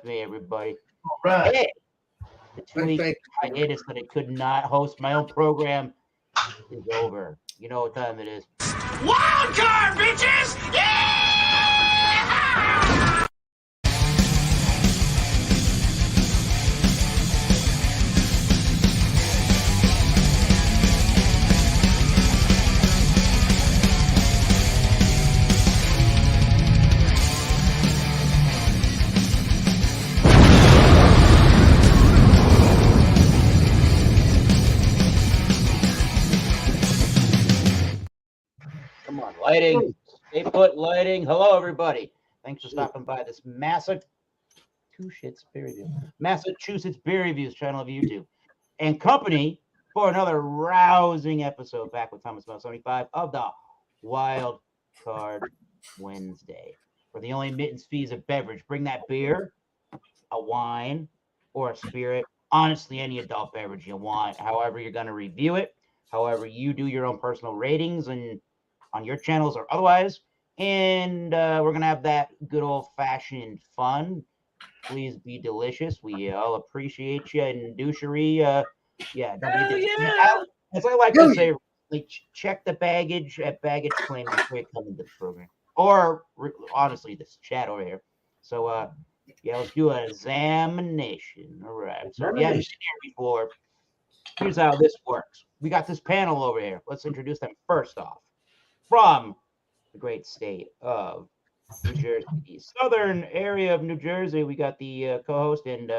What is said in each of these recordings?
me, everybody. All right. Hey, the 2 week hiatus that I could not host my own program is over. You know what time it is. Wild card, bitches! Yeah! Come on, lighting. Stay put, lighting. Hello, everybody. Thanks for stopping by this Massachusetts Beer Reviews channel of YouTube and company for another rousing episode back with Thomas Bell 75 of the Wild Card Wednesday, where the only admittance fee is a beverage. Bring that beer, a wine, or a spirit. Honestly, any adult beverage you want, however you're going to review it, however you do your own personal ratings and on your channels or otherwise. And we're going to have that good old-fashioned fun. Please be delicious. We all appreciate you. And douchery, don't be as I like to say, like, check the baggage at baggage claim before you come into the program. Or, honestly, this chat over here. So, let's do an examination. All right. So, if you haven't seen here before, here's how this works. We got this panel over here. Let's introduce them first off. From the great state of New Jersey, the southern area of New Jersey, we got the co-host and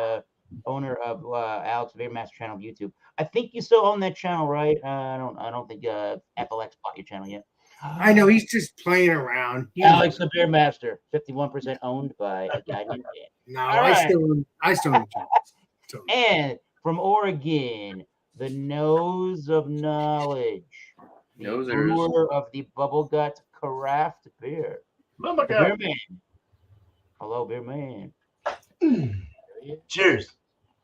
owner of Alex Beer Master channel of YouTube. I think you still own that channel, right? I don't think FLX bought your channel yet. I know he's just playing around. Alex the Beer Master, 51% owned by a guy named Dan. No, I still own it. And from Oregon, the nose of knowledge. The brewer of the Bubble Gut Craft Beer. Beer Man. Hello, Beer Man. Cheers.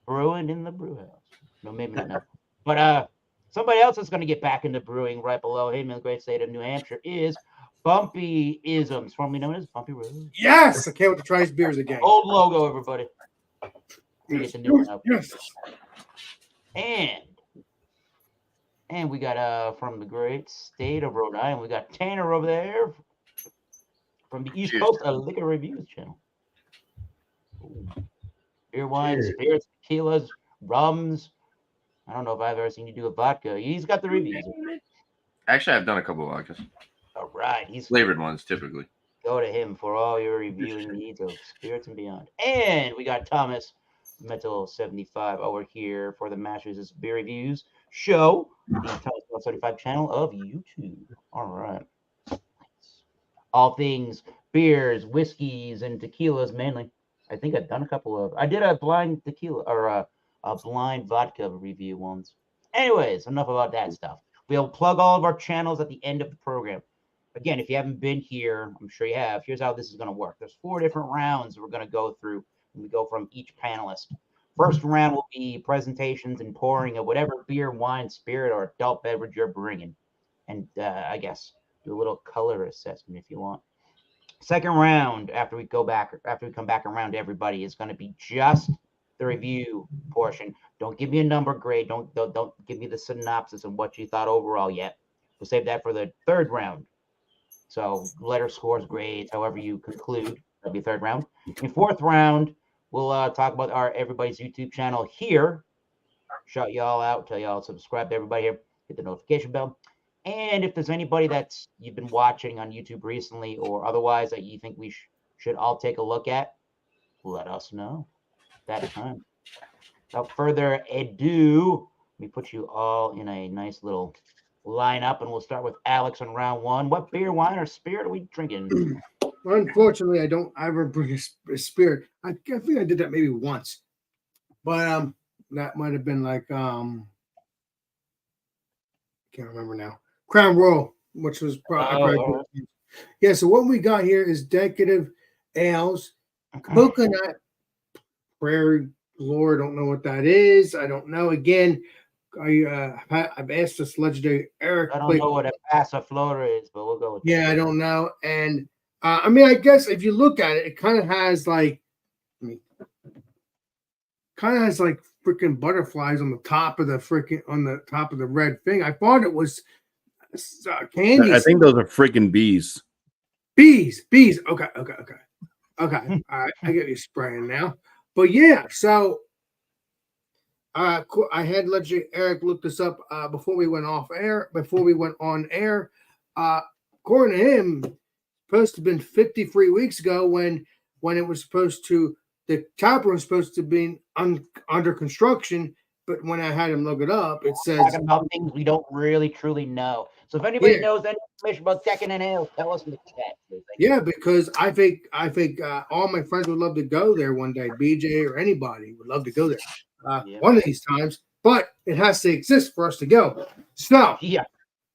Brewing in the brew house. No, maybe not now. But somebody else that's going to get back into brewing right below him in the great state of New Hampshire is Bumpy Isms, formerly known as Bumpy Rose. Yes, I can't wait to try his beers again. Old logo, everybody. We get the new one up. Yes. And we got from the great state of Rhode Island, we got Tanner over there from the East Coast, a Liquor Reviews channel. Ooh. Beer, wine, spirits, tequilas, rums. I don't know if I've ever seen you do a vodka. He's got the reviews. Actually, I've done a couple of vodkas. All right. He's flavored ones, typically. Go to him for all your reviewing needs of spirits and beyond. And we got Thomas Metal 75 over here for the Massachusetts Beer Reviews show, the Thomas Metal 75 channel of YouTube. All right. All things beers, whiskeys, and tequilas mainly. I think I've done a couple of. I did a blind tequila or a blind vodka review once. Anyways, enough about that stuff. We'll plug all of our channels at the end of the program. Again, if you haven't been here, I'm sure you have. Here's how this is going to work. There's 4 different rounds we're going to go through. We go from each panelist. First round will be presentations and pouring of whatever beer, wine, spirit, or adult beverage you're bringing. And I guess do a little color assessment if you want. Second round, after we come back around to everybody, is going to be just the review portion. Don't give me a number grade. Don't give me the synopsis of what you thought overall yet. We'll save that for the third round. So letter scores, grades, however you conclude. That'll be third round. In fourth round, we'll talk about everybody's YouTube channel here. Shout y'all out, tell y'all subscribe to everybody here, hit the notification bell. And if there's anybody you've been watching on YouTube recently or otherwise that you think we should all take a look at, let us know that time. Without further ado, let me put you all in a nice little lineup, and we'll start with Alex on round 1. What beer, wine, or spirit are we drinking? Unfortunately, I don't ever bring a spirit. I think I did that maybe once, but that might have been like can't remember now. Crown Royal, which was probably yeah. So what we got here is decadent ales, coconut, Prairie Lore. Don't know what that is. I don't know. Again, I've asked this legendary Eric. I don't know what a passiflora is, but we'll go with that. I don't know. And I mean, I guess if you look at it, it kind of has like, let me kind of has like freaking butterflies on the top of the red thing. I thought it was candy. I think those are freaking bees. Bees. Okay. All right, I get you spraying now. But yeah, so I had Eric look this up before we went on air. According to him, supposed to have been 53 weeks ago when it was supposed to, the tap was supposed to be under construction. But when I had him look it up, it says talking about things we don't really truly know. So if anybody knows any information about decking and ale, tell us in the chat. Please. Yeah, because I think all my friends would love to go there one day. BJ or anybody would love to go there one of these times. But it has to exist for us to go. So yeah,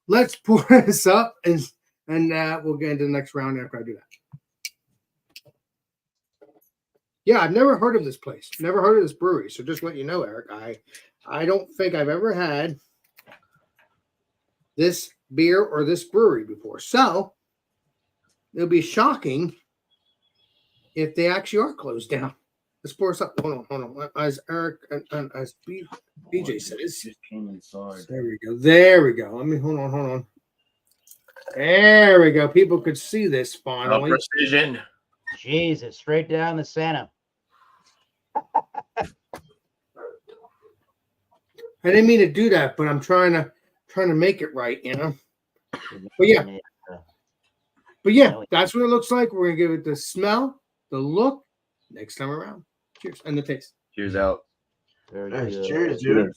let's pour this up and we'll get into the next round after I do that. Yeah, I've never heard of this place. Never heard of this brewery. So just let you know, Eric, I don't think I've ever had this beer or this brewery before. So it'll be shocking if they actually are closed down. Let's pour us up. Hold on. As Eric and as BJ said, it just came inside. There we go. Let me hold on. There we go. People could see this finally. Precision. Jesus, straight down the center. I didn't mean to do that, but I'm trying to make it right, you know. But yeah, that's what it looks like. We're gonna give it the smell, the look, next time around. Cheers, and the taste. Cheers out. Very Nice. good. Cheers, dude.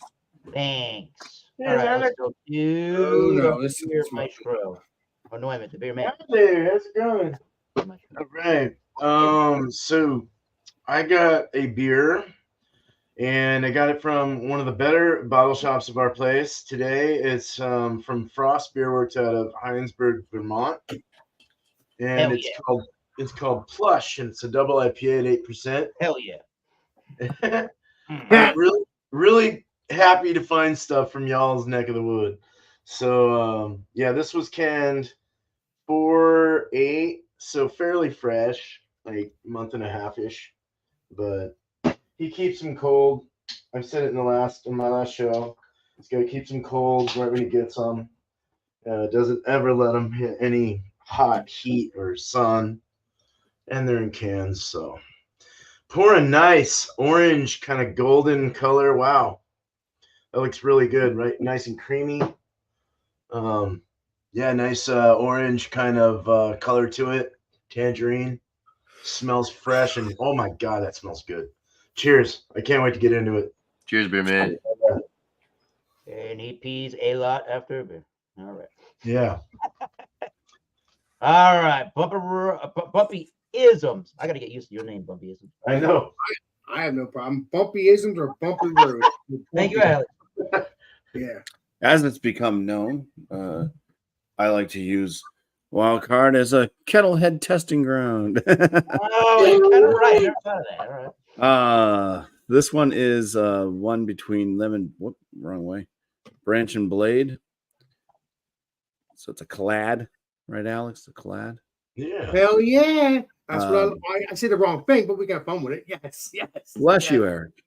Thanks. Yeah, All right, let's go to this beer is maestro. Oh no, I meant the beer man. Hi there, how's it going? All right. So I got a beer, and I got it from one of the better bottle shops of our place today. It's from Frost Beer Works out of Hinesburg, Vermont, and it's called Plush, and it's a double IPA at 8%. Hell yeah. I'm really happy to find stuff from y'all's neck of the wood. So yeah, this was canned 4/8, so fairly fresh, like a month and a half ish. But he keeps them cold. I've said it in my last show. He's got to keep them cold right when he gets them. Doesn't ever let them hit any hot heat or sun, and they're in cans. So pour a nice orange kind of golden color. Wow, that looks really good, right? Nice and creamy. Yeah, nice orange kind of color to it. Tangerine. Smells fresh, and oh my god, that smells good. Cheers. I can't wait to get into it. Cheers, beer man. And he pees a lot after a beer. All right. Yeah. All right. Bumpy isms. I got to get used to your name, Bumpy isms. I know. I have no problem. Bumpy isms or bumpy road. Thank you, Alex. Yeah. As it's become known, I like to use Wildcard as a kettlehead testing ground. Oh, you're kind of right. Never thought of that. All right. This one is one between wrong way. Branch and Blade. So it's a collab, right, Alex? A collab. Yeah. Hell yeah. That's what I said the wrong thing, but we got fun with it. Yes. Bless you, Eric.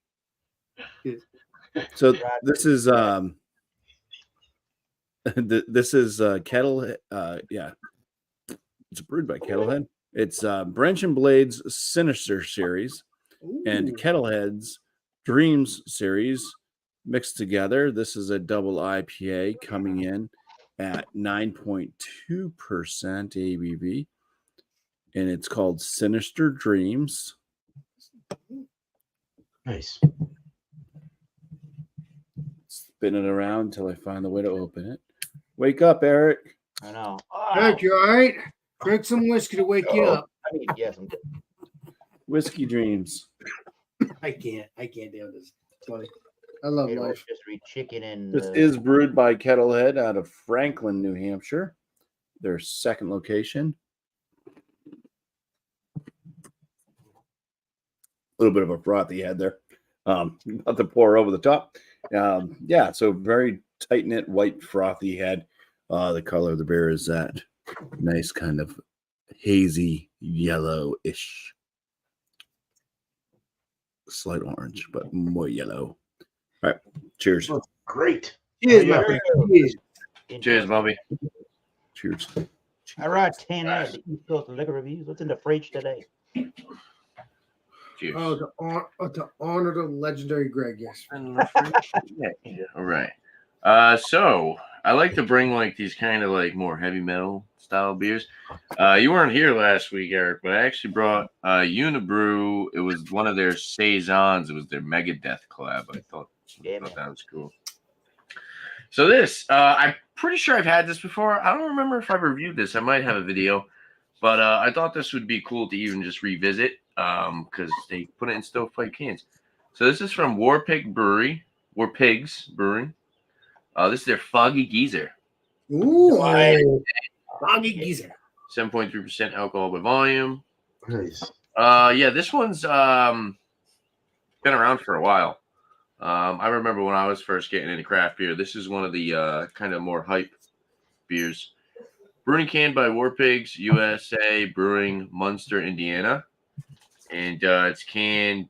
So this is this is Kettle. Yeah, it's brewed by Kettlehead. It's Branch and Blade's Sinister series and Kettlehead's Dreams series mixed together. This is a double IPA coming in at 9.2% ABV, and it's called Sinister Dreams. Nice. Spin it around until I find the way to open it. Wake up, Eric. I know. Eric, you all right? Drink some whiskey to wake you up. I mean, yes, I'm good. Whiskey Dreams. I can't deal with this. It's funny. I love life. Just read chicken and. This is brewed by Kettlehead out of Franklin, New Hampshire. Their second location. A little bit of a frothy head there. About to pour over the top. Yeah, so very tight-knit, white, frothy head. The color of the beer is that nice kind of hazy yellowish. slight orange, but more yellow. All right. Cheers. Great. Cheers, Yeah. my friend. Cheers. Cheers, Bobby. Cheers. All right, Tanner, the East Coast liquor reviews. What's in the fridge today? Cheers. Oh, to honor the legendary Greg, yes. Yeah. All right. So I like to bring like these kind of like more heavy metal style beers. You weren't here last week, Eric, but I actually brought Unibrew. It was one of their saisons. It was their Megadeth collab. I thought that was cool. So this, I'm pretty sure I've had this before. I don't remember if I reviewed this. I might have a video, but I thought this would be cool to even just revisit because they put it in stovepipe cans. So this is from War Pigs Brewing. This is their Foggy Geezer. Ooh, Foggy Geezer. 7.3% alcohol by volume. Nice. Yeah, this one's been around for a while. I remember when I was first getting into craft beer, this is one of the kind of more hype beers. Brewing canned by War Pigs USA Brewing, Munster, Indiana. And it's canned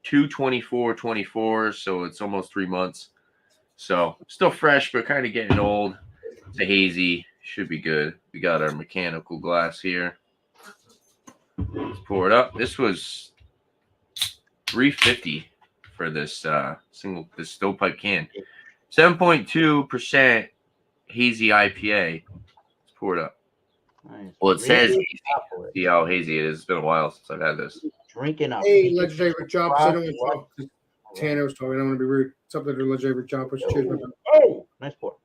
2/24/24, so it's almost 3 months. So still fresh, but kind of getting old. It's a hazy. Should be good. We got our mechanical glass here. Let's pour it up. This was $3.50 for this this stovepipe can. 7.2% hazy IPA. Let's pour it up. Nice. Well, it says Really? hazy. See how hazy it is. It's been a while since I've had this. Drinking up. Hey, legendary choppers. I don't want to talk. Tanner was talking. I don't want to be rude. Something to legendary choppers. Cheers, my friend. Oh, nice pour.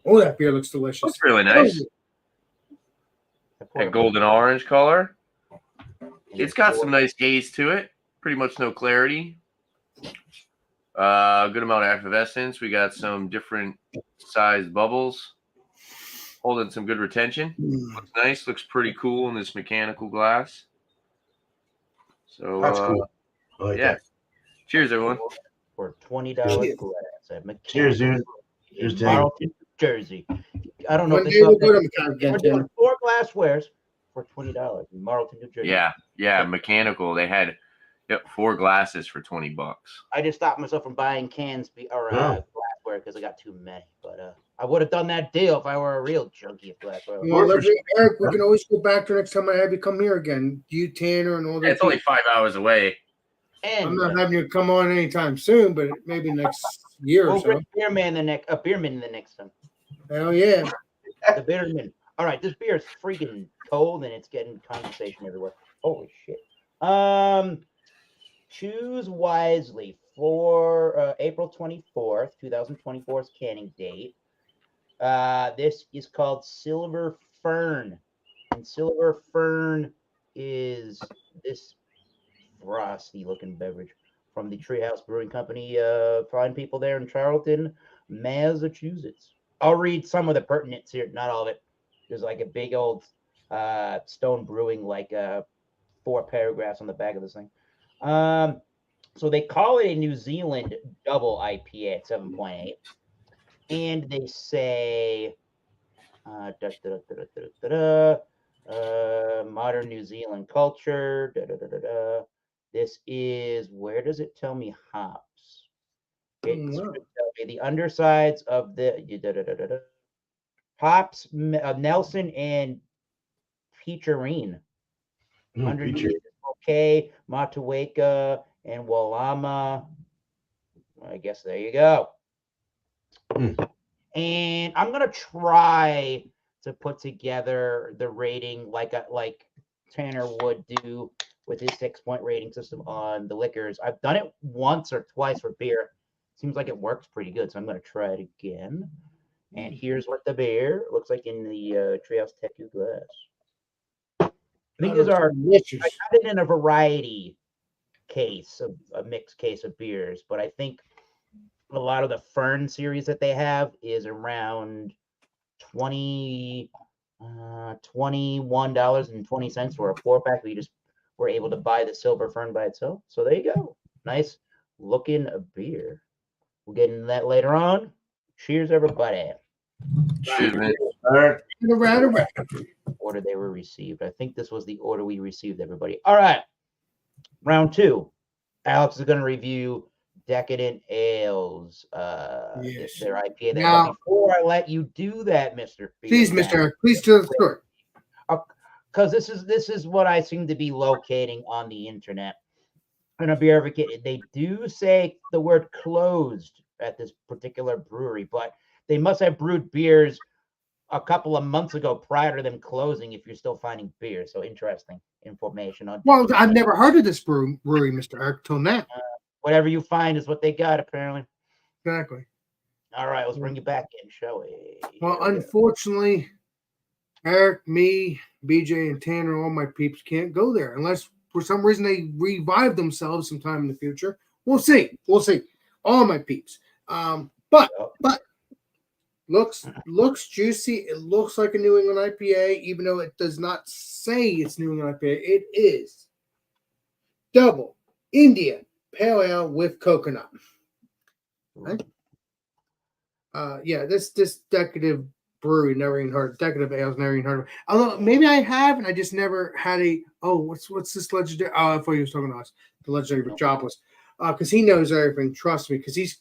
Oh, that beer looks delicious. Looks really nice. That golden orange color. It's got some nice haze to it. Pretty much no clarity. Good amount of effervescence. We got some different sized bubbles. Holding some good retention. Looks nice. Looks pretty cool in this mechanical glass. So That's cool. I like yeah. that. Cheers, everyone. For $20 glass at Cheers, dude. in Cheers, Tanner. Marlton, New Jersey. I don't know One if day this we'll is go to Macau again, we're doing Tanner. 4 glasswares for $20 in Marlton, New Jersey. Yeah, mechanical. They had 4 glasses for $20. I just stopped myself from buying cans or glassware because I got too many. But I would have done that deal if I were a real junkie of glassware. Well, Eric, we can always go back to next time I have you come here again. You, Tanner, and all that. It's only 5 hours away. And I'm not having you come on anytime soon, but maybe next year or we'll so. bring beerman the next time. Hell yeah. The beerman. All right, this beer is freaking cold and it's getting condensation everywhere. Holy shit. Choose wisely for April 24th, 2024's canning date. This is called Silver Fern. And Silver Fern is this frosty looking beverage from the Treehouse Brewing Company. Fine people there in Charlton, Massachusetts. I'll read some of the pertinence here, not all of it. There's like a big old Stone Brewing, like 4 paragraphs on the back of this thing. So they call it a New Zealand double IPA at 7.8. And they say modern New Zealand culture. This is, where does it tell me hops? It should tell me the undersides of the hops, Nelson and Peacherine. Underneath, okay, Mataweka and Walama. I guess there you go. And I'm gonna try to put together the rating like Tanner would do with his 6-point rating system on the liquors. I've done it once or twice for beer. Seems like it works pretty good, so I'm gonna try it again. And here's what the beer looks like in the Treehouse Teku glass. I think these are. delicious. I got it in a variety case, a mixed case of beers, but I think a lot of the Fern series that they have is around $21.20 for a 4-pack. We just were able to buy the Silver Fern by itself. So there you go. Nice looking beer. We'll get into that later on. Cheers, everybody. Cheers, man. Around. Order they were received. I think this was the order we received, everybody. All right. Round 2. Alex is going to review Decadent Ales, Yes. their IPA. There. Now- But before I let you do that, Mister, Please, Mr. Eric, please tell the story. because this is what I seem to be locating on the internet. And a beer advocate, they do say the word closed at this particular brewery, but they must have brewed beers a couple of months ago prior to them closing. If you're still finding beer, so interesting information on. Well, I've never heard of this brewery, Mr. Eric, till now. Whatever you find is what they got, apparently. Exactly. All right, let's bring you back in, shall we? Well, unfortunately, Eric, me, BJ, and Tanner, all my peeps can't go there unless for some reason they revive themselves sometime in the future. We'll see. We'll see. All my peeps. But looks juicy. It looks like a New England IPA, even though it does not say it's New England IPA. It is double India Pale Ale with coconut. Right? Yeah, this decadent brewery never even heard. Decadent ales never even heard of. Although maybe I have, and I just never had a. Oh, what's this legendary? Oh, I thought he was talking to us. The legendary Metropolis, because he knows everything. Trust me, because he's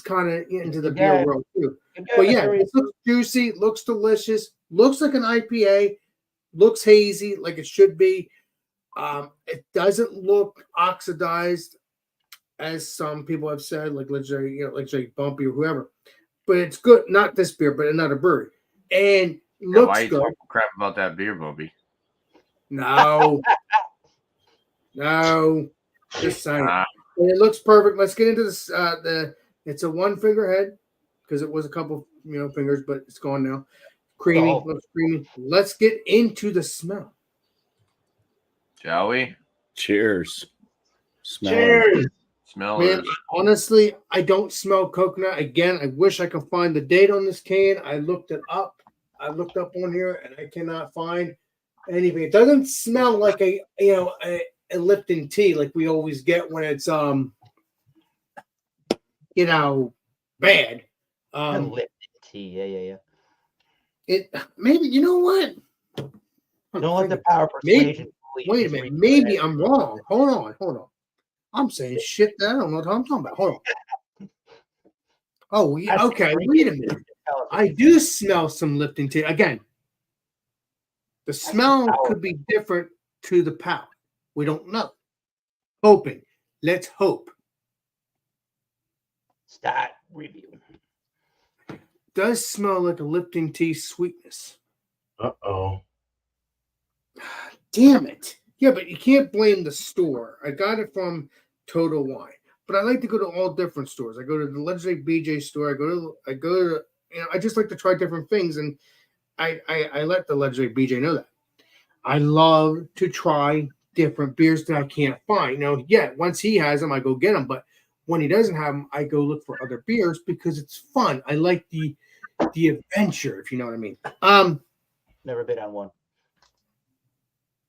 kind of into the beer world too. But yeah, it looks juicy, looks delicious, looks like an IPA, looks hazy like it should be. It doesn't look oxidized, as some people have said, like legendary, like Jake Bumpy or whoever. But it's good. Not this beer, but another brewery, and looks why you good. talking crap about that beer, Bobby? No, just saying. And it looks perfect. Let's get into this. It's a one finger head because it was a couple, fingers, but it's gone now. Creamy, looks creamy. Let's get into the smell. Shall we? Cheers. Cheers. Man, honestly, I don't smell coconut. Again, I wish I could find the date on this can. I looked it up. I looked up on here, and I cannot find anything. It doesn't smell like a Lipton tea like we always get when it's bad. Lipton tea, yeah. It maybe what? Don't let the power of persuasion. Wait a minute. Maybe I'm wrong. Hold on. I'm saying shit that I don't know what I'm talking about. Hold on. Oh, yeah, okay. Wait a minute. I do smell some Lipton tea. Again, the smell could be different to the palate. We don't know. Hoping. Let's hope. Start review. Does smell like a Lipton tea sweetness. Uh-oh. Damn it. Yeah, but you can't blame the store. I got it from Total Wine. But I like to go to all different stores. I go to the legendary BJ store. I go to I just like to try different things, and I let the legendary BJ know that. I love to try different beers that I can't find. Once he has them, I go get them. But when he doesn't have them, I go look for other beers because it's fun. I like the adventure, if you know what I mean. Never been on one.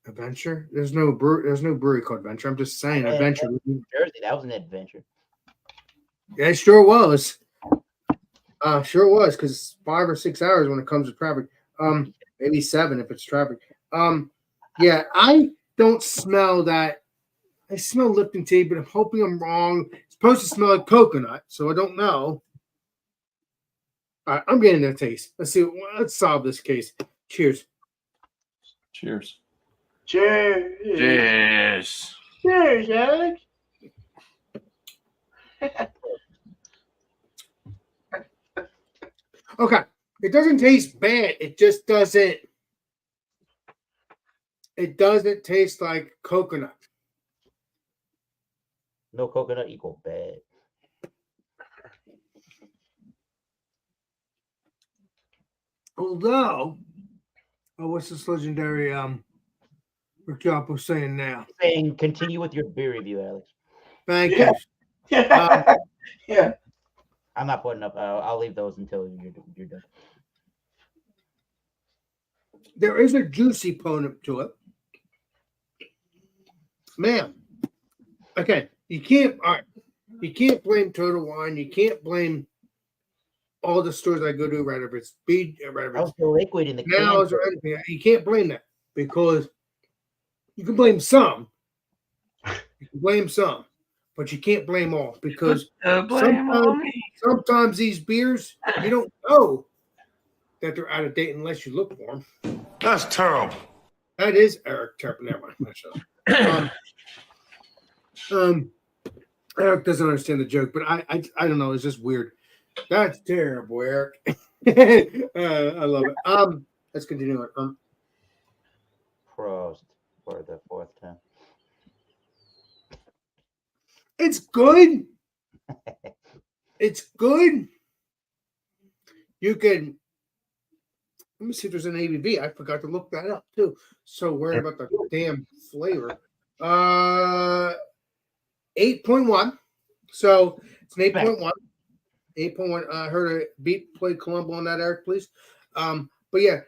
Adventure? There's no brewery called Adventure. I'm just saying Adventure. Jersey, that was an adventure. Yeah, it sure was. Sure was, because 5 or 6 hours when it comes to traffic. Maybe 7 if it's traffic. Yeah, I don't smell that. I smell Lipton tea, but I'm hoping I'm wrong. It's supposed to smell like coconut, so I don't know. All right, I'm getting that taste. Let's solve this case. Cheers. Cheers. Cheers. Cheers. Cheers, Alex. Okay. It doesn't taste bad. It just doesn't. It doesn't taste like coconut. No coconut equal bad. Although, what's this legendary Ricciapo saying now? Saying continue with your beer review, Alex. Thank you. Yeah. I'm not putting up. I'll leave those until you're done. There is a juicy component to it. Man. Okay. You can't blame Total Wine. You can't blame all the stores I go to, right? If it's speed, right? If it's the liquid in the Now's or anything. You can't blame that because you can blame some, You can blame some, but you can't blame all because Blame on me. sometimes these beers you don't know that they're out of date unless you look for them. That's terrible. That is Eric Turpin. Never mind. Eric doesn't understand the joke, but I don't know. It's just weird. That's terrible, Eric. I love it. Let's continue on. Prost for the fourth time. It's good. It's good. You can. Let me see if there's an ABV. I forgot to look that up too. So worried about the damn flavor. 8.1. So it's an 8.1. 8.1. I heard a beat play Colombo on that, Eric, please. But yeah,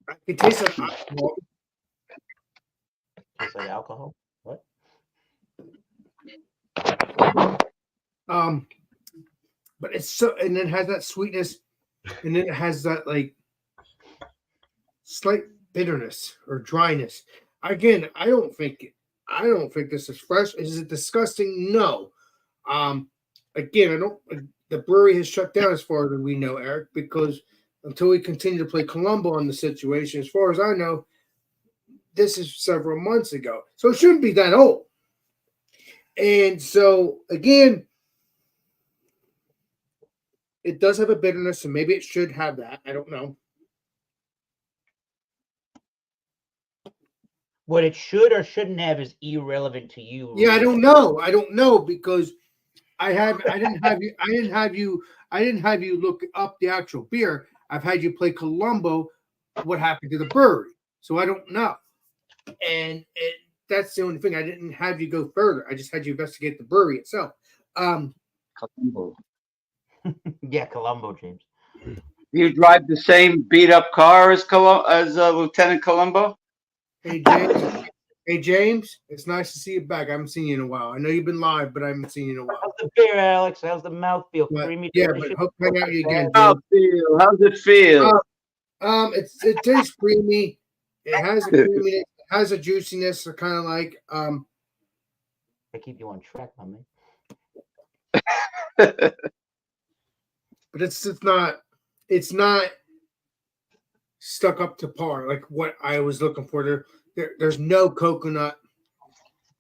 I can taste that alcohol. It's like alcohol. What? But it's so, and it has that sweetness, and then it has that like slight bitterness or dryness. Again, I don't think this is fresh. Is it disgusting? No. Again, I don't. The brewery has shut down as far as we know, Eric, because until we continue to play Colombo on the situation, as far as I know, this is several months ago, so it shouldn't be that old. And so again, it does have a bitterness, so maybe it should have that. I don't know. What it should or shouldn't have is irrelevant to you. Yeah, I don't know. I don't know because I didn't have you look up the actual beer. I've had you play Colombo. What happened to the brewery? So I don't know. And that's the only thing. I didn't have you go further. I just had you investigate the brewery itself. Colombo. Yeah, Colombo, James. You drive the same beat up car as Lieutenant Colombo? Hey James, it's nice to see you back. I haven't seen you in a while. I know you've been live, but I haven't seen you in a while. How's the beer, Alex? How's the mouthfeel? But, Creamy, yeah, delicious? but hope to hang out with you again. How's it feel? It tastes creamy. It has a creaminess. It has a juiciness. So kind of like I keep you on track, my man. but it's not stuck up to par like what I was looking for. There's no coconut.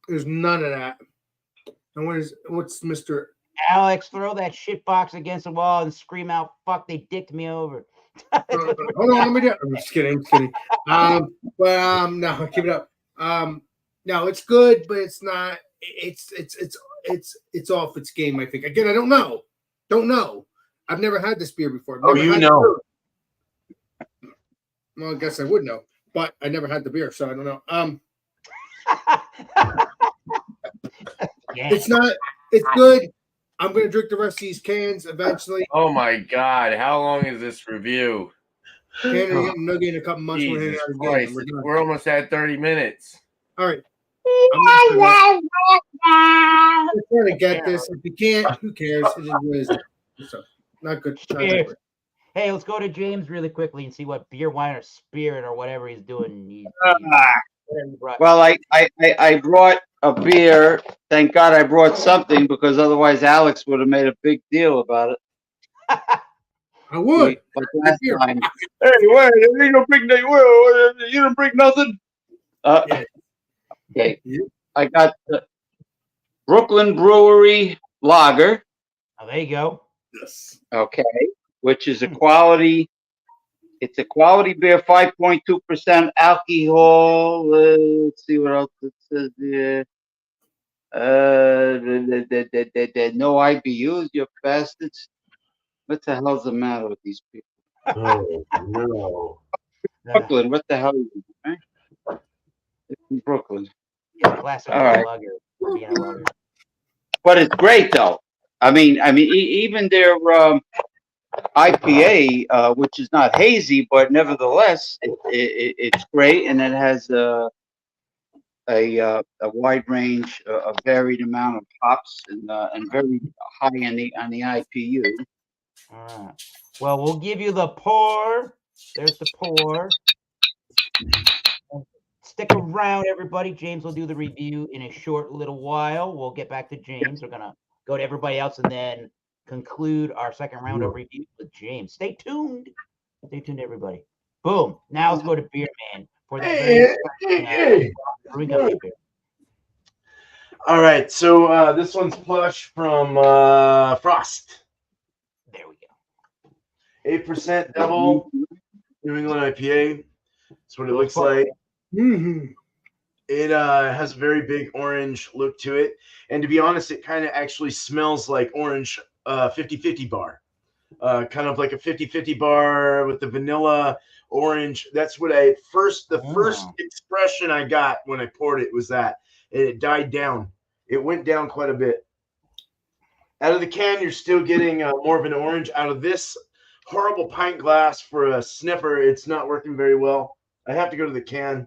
There's none of that. And what's Mr. Alex, throw that shit box against the wall and scream out, "Fuck, they dicked me over." Hold on, let me do it. I'm just kidding. No, keep it up. No, it's good, but it's not. It's off its game. I think. Again, I don't know. I've never had this beer before. Well, I guess I would know, but I never had the beer, so I don't know. Yeah. It's not. It's good. I'm gonna drink the rest of these cans eventually. Oh my God! How long is this review? Canada getting nugget in a couple months. Jesus Christ! We're almost at 30 minutes. All right. I'm trying to get this. If you can't, who cares? It is what it is. So not good. Not good. Hey, let's go to James really quickly and see what beer, wine, or spirit or whatever he's doing. Well, I brought a beer. Thank God I brought something because otherwise Alex would have made a big deal about it. I would. But last time, hey, wait, you didn't bring nothing. Okay, I got the Brooklyn Brewery Lager. Oh, there you go. Yes. Okay, which is a quality. It's a quality beer, 5.2% alcohol. Let's see what else it says here. No IBUs, you bastards. What the hell's the matter with these people? Oh, no. Brooklyn, what the hell is it? Right? It's in Brooklyn. Yeah, classic All right. lager. But it's great though. I mean, even their IPA, which is not hazy, but nevertheless, it's great, and it has a wide range, a varied amount of hops, and very high on the IPU. All right. Well, we'll give you the pour. There's the pour. It's Stick around, everybody. James will do the review in a short little while. We'll get back to James. We're going to go to everybody else and then conclude our second round of review with James. Stay tuned. Stay tuned, everybody. Boom. Now let's go to Beer Man for that very brewing company beer. All right, so this one's plush from Frost. There we go. 8% double New England IPA. That's what it looks like. Mm-hmm. It has a very big orange look to it. And to be honest, it kind of actually smells like orange 50-50 bar. Kind of like a 50-50 bar with the vanilla orange. That's what the first expression I got when I poured it was that. And it died down. It went down quite a bit. Out of the can, you're still getting more of an orange. Out of this horrible pint glass for a sniffer, it's not working very well. I have to go to the can.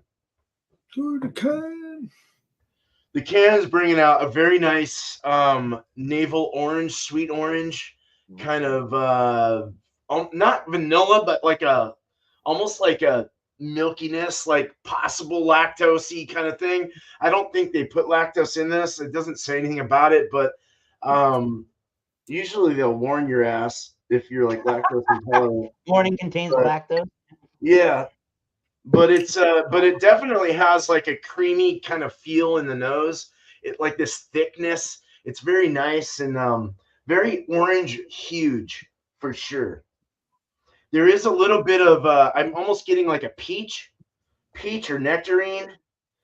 To the can. The can is bringing out a very nice navel orange, sweet orange, kind of not vanilla, but like almost like a milkiness, like possible lactose-y kind of thing. I don't think they put lactose in this. It doesn't say anything about it, but usually they'll warn your ass if you're like lactose intolerant. Warning contains lactose. Yeah. But it definitely has like a creamy kind of feel in the nose. It like this thickness. It's very nice and very orange huge for sure. There is a little bit of I'm almost getting like a peach or nectarine,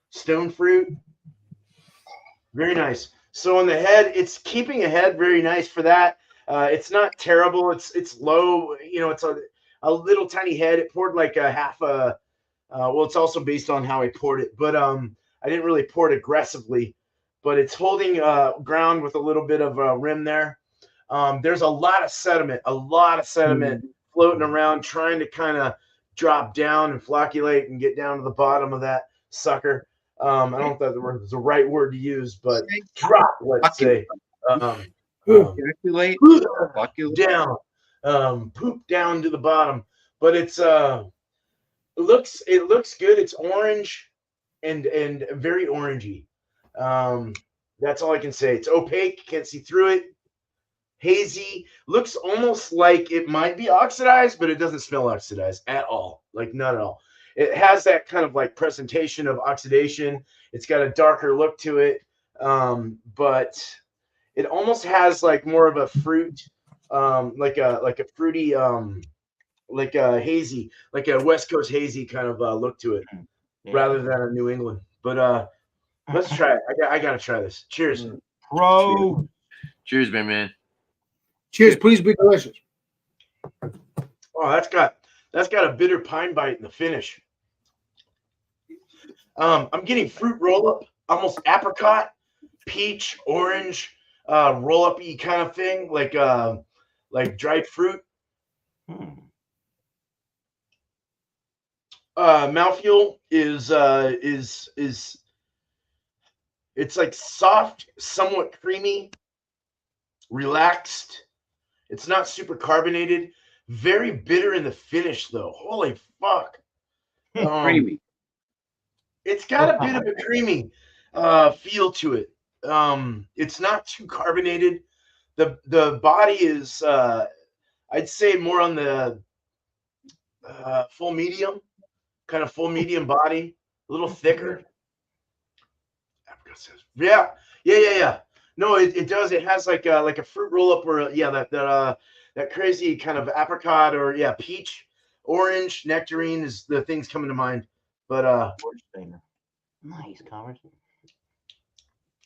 stone fruit. Very nice. So on the head, it's keeping a head very nice for that. It's not terrible. It's low. You know, it's a little tiny head. It poured like a half a. Well, it's also based on how I poured it, but I didn't really pour it aggressively. But it's holding ground with a little bit of rim there. There's a lot of sediment floating around, trying to kind of drop down and flocculate and get down to the bottom of that sucker. I don't know if that's the right word to use, but drop, let's say. Flocculate. Down, poop down to the bottom. But it's it looks good. It's orange and very orangey. That's all I can say. It's opaque, can't see through it. Hazy, looks almost like it might be oxidized, but it doesn't smell oxidized at all. Like not at all. It has that kind of like presentation of oxidation. It's got a darker look to it, but it almost has like more of a fruit, like a fruity, like a hazy, like a West Coast hazy kind of look to it, rather than a New England. But let's try it. I gotta try this. Cheers, bro. Cheers, man. Cheers. Please be delicious. Oh, that's got a bitter pine bite in the finish. I'm getting fruit roll up, almost apricot, peach, orange, roll up-y kind of thing, like dried fruit. Mouthfeel is it's like soft, somewhat creamy, relaxed. It's not super carbonated. Very bitter in the finish, though. Holy fuck! Creamy. It's got a bit of a creamy feel to it. It's not too carbonated. The body is, I'd say, more on the full medium, kind of full medium body, a little thicker. Yeah. No, it does. It has like a fruit roll up, or that crazy kind of apricot or peach, orange, nectarine is the things coming to mind. But nice conversation.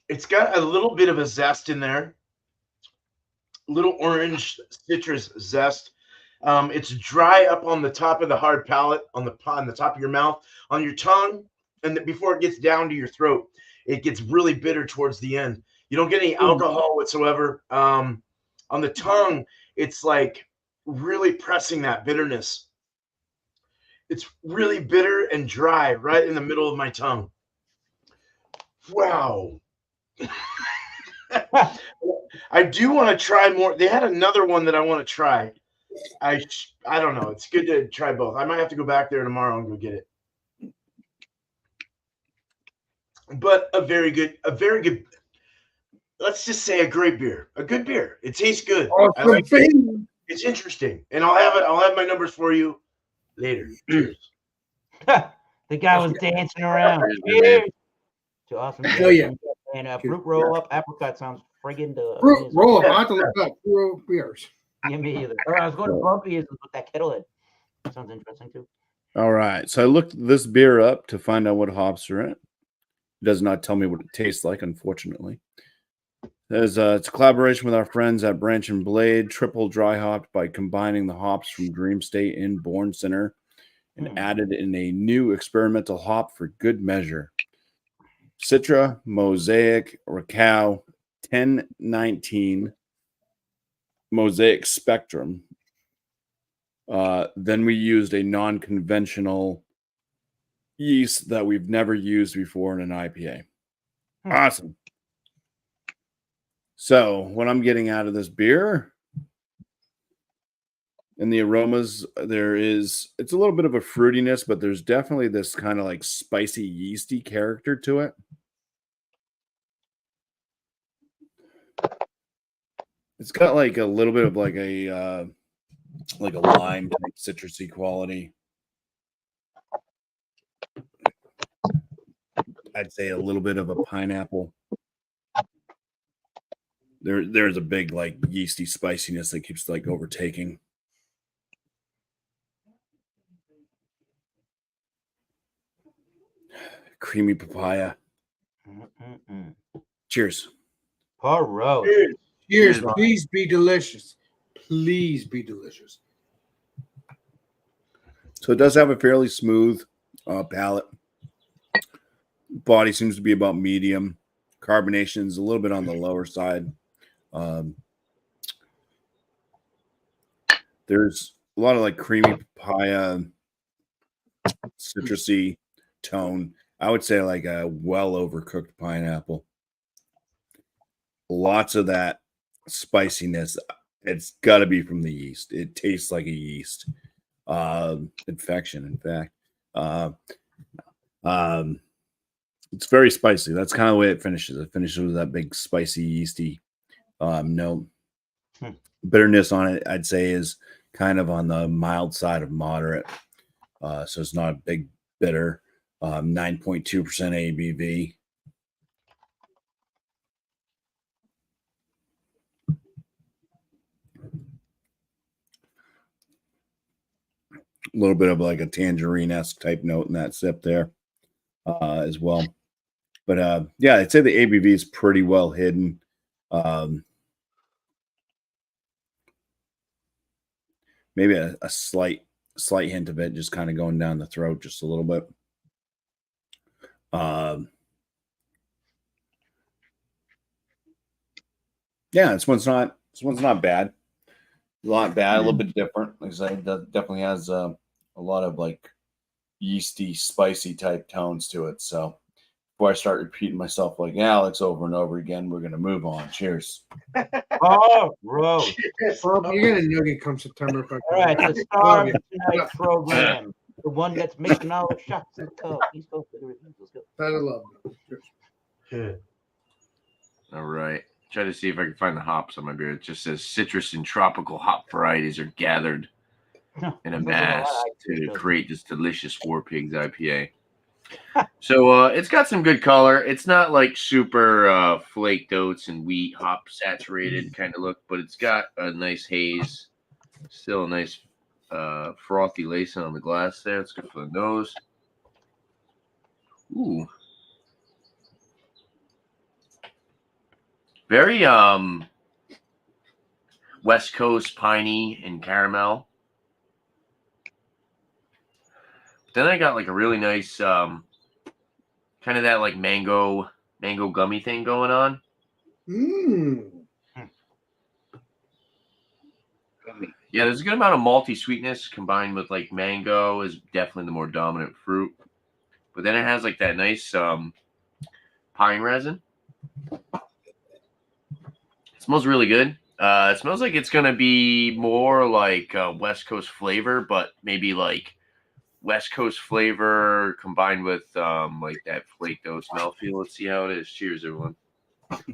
It's got a little bit of a zest in there, little orange citrus zest. It's dry up on the top of the hard palate, on the top of your mouth, on your tongue, and before it gets down to your throat, it gets really bitter towards the end. You don't get any alcohol whatsoever. On the tongue, it's like really pressing that bitterness. It's really bitter and dry right in the middle of my tongue. Wow. I do want to try more. They had another one that I want to try. I don't know. It's good to try both. I might have to go back there tomorrow and go get it. but a very good. Let's just say a great beer, a good beer. It tastes good. I Awesome like it. thing. It's interesting, and I'll have it. I'll have my numbers for you later. Cheers. The guy was dancing around. Cheers, my man. Cheers to awesome. Hell yeah. And Cheers. fruit roll up apricot sounds friggin' Fruit amazing. roll up. I have to look up fruit beers. Yeah, me either. Or I was going to Bumpy's with that kettlehead. Sounds interesting too. All right. So I looked this beer up to find out what hops are in it. It does not tell me what it tastes like, unfortunately. It's a collaboration with our friends at Branch and Blade, triple dry hopped by combining the hops from Dream State and Born Center and added in a new experimental hop for good measure. Citra, Mosaic, Racao, 1019, Mosaic Spectrum. Then we used a non-conventional yeast that we've never used before in an IPA. Awesome. So what I'm getting out of this beer and the aromas, it's a little bit of a fruitiness, but there's definitely this kind of like spicy yeasty character to it. It's got like a little bit of like a lime type citrusy quality. I'd say a little bit of a pineapple. There's a big like yeasty spiciness that keeps like overtaking. Creamy papaya. Cheers. Paro. Cheers. Please be delicious. Please be delicious. So it does have a fairly smooth palate. Body seems to be about medium. Carbonation is a little bit on the lower side. There's a lot of like creamy papaya, citrusy tone. I would say like a well overcooked pineapple. Lots of that spiciness. It's got to be from the yeast. It tastes like a yeast infection, in fact. It's very spicy. That's kind of the way it finishes. It finishes with that big spicy yeasty note. Bitterness on it, I'd say, is kind of on the mild side of moderate. So it's not a big bitter. 9.2% ABV. A little bit of like a tangerine-esque type note in that sip there as well. But yeah, I'd say the ABV is pretty well hidden. Maybe a slight hint of it just kind of going down the throat just a little bit. Yeah, this one's not bad. Not bad, a little bit different. Like I said, it definitely has a lot of like yeasty, spicy type tones to it. So before I start repeating myself like Alex over and over again, we're gonna move on. Cheers. Oh, Rose. Well, you're gonna nugget come September. All right, the star of tonight's program, the one that's making all the shots in the cup. He's supposed to do Let's go. I love Good. All right. Try to see if I can find the hops on my beer. It just says citrus and tropical hop varieties are gathered in a mass to create this delicious War Pigs IPA. So it's got some good color. It's not like super flaked oats and wheat hop saturated kind of look, but it's got a nice haze. Still a nice frothy lacing on the glass there. It's good for the nose. Ooh. Very West Coast piney and caramel. Then I got like a really nice kind of that like mango gummy thing going on. Yeah, there's a good amount of malty sweetness combined with like mango is definitely the more dominant fruit. But then it has like that nice pine resin. It smells really good. It smells like it's going to be more like West Coast flavor, but maybe like West Coast flavor combined with like that flaked oats mouthfeel. Let's see how it is. Cheers, everyone.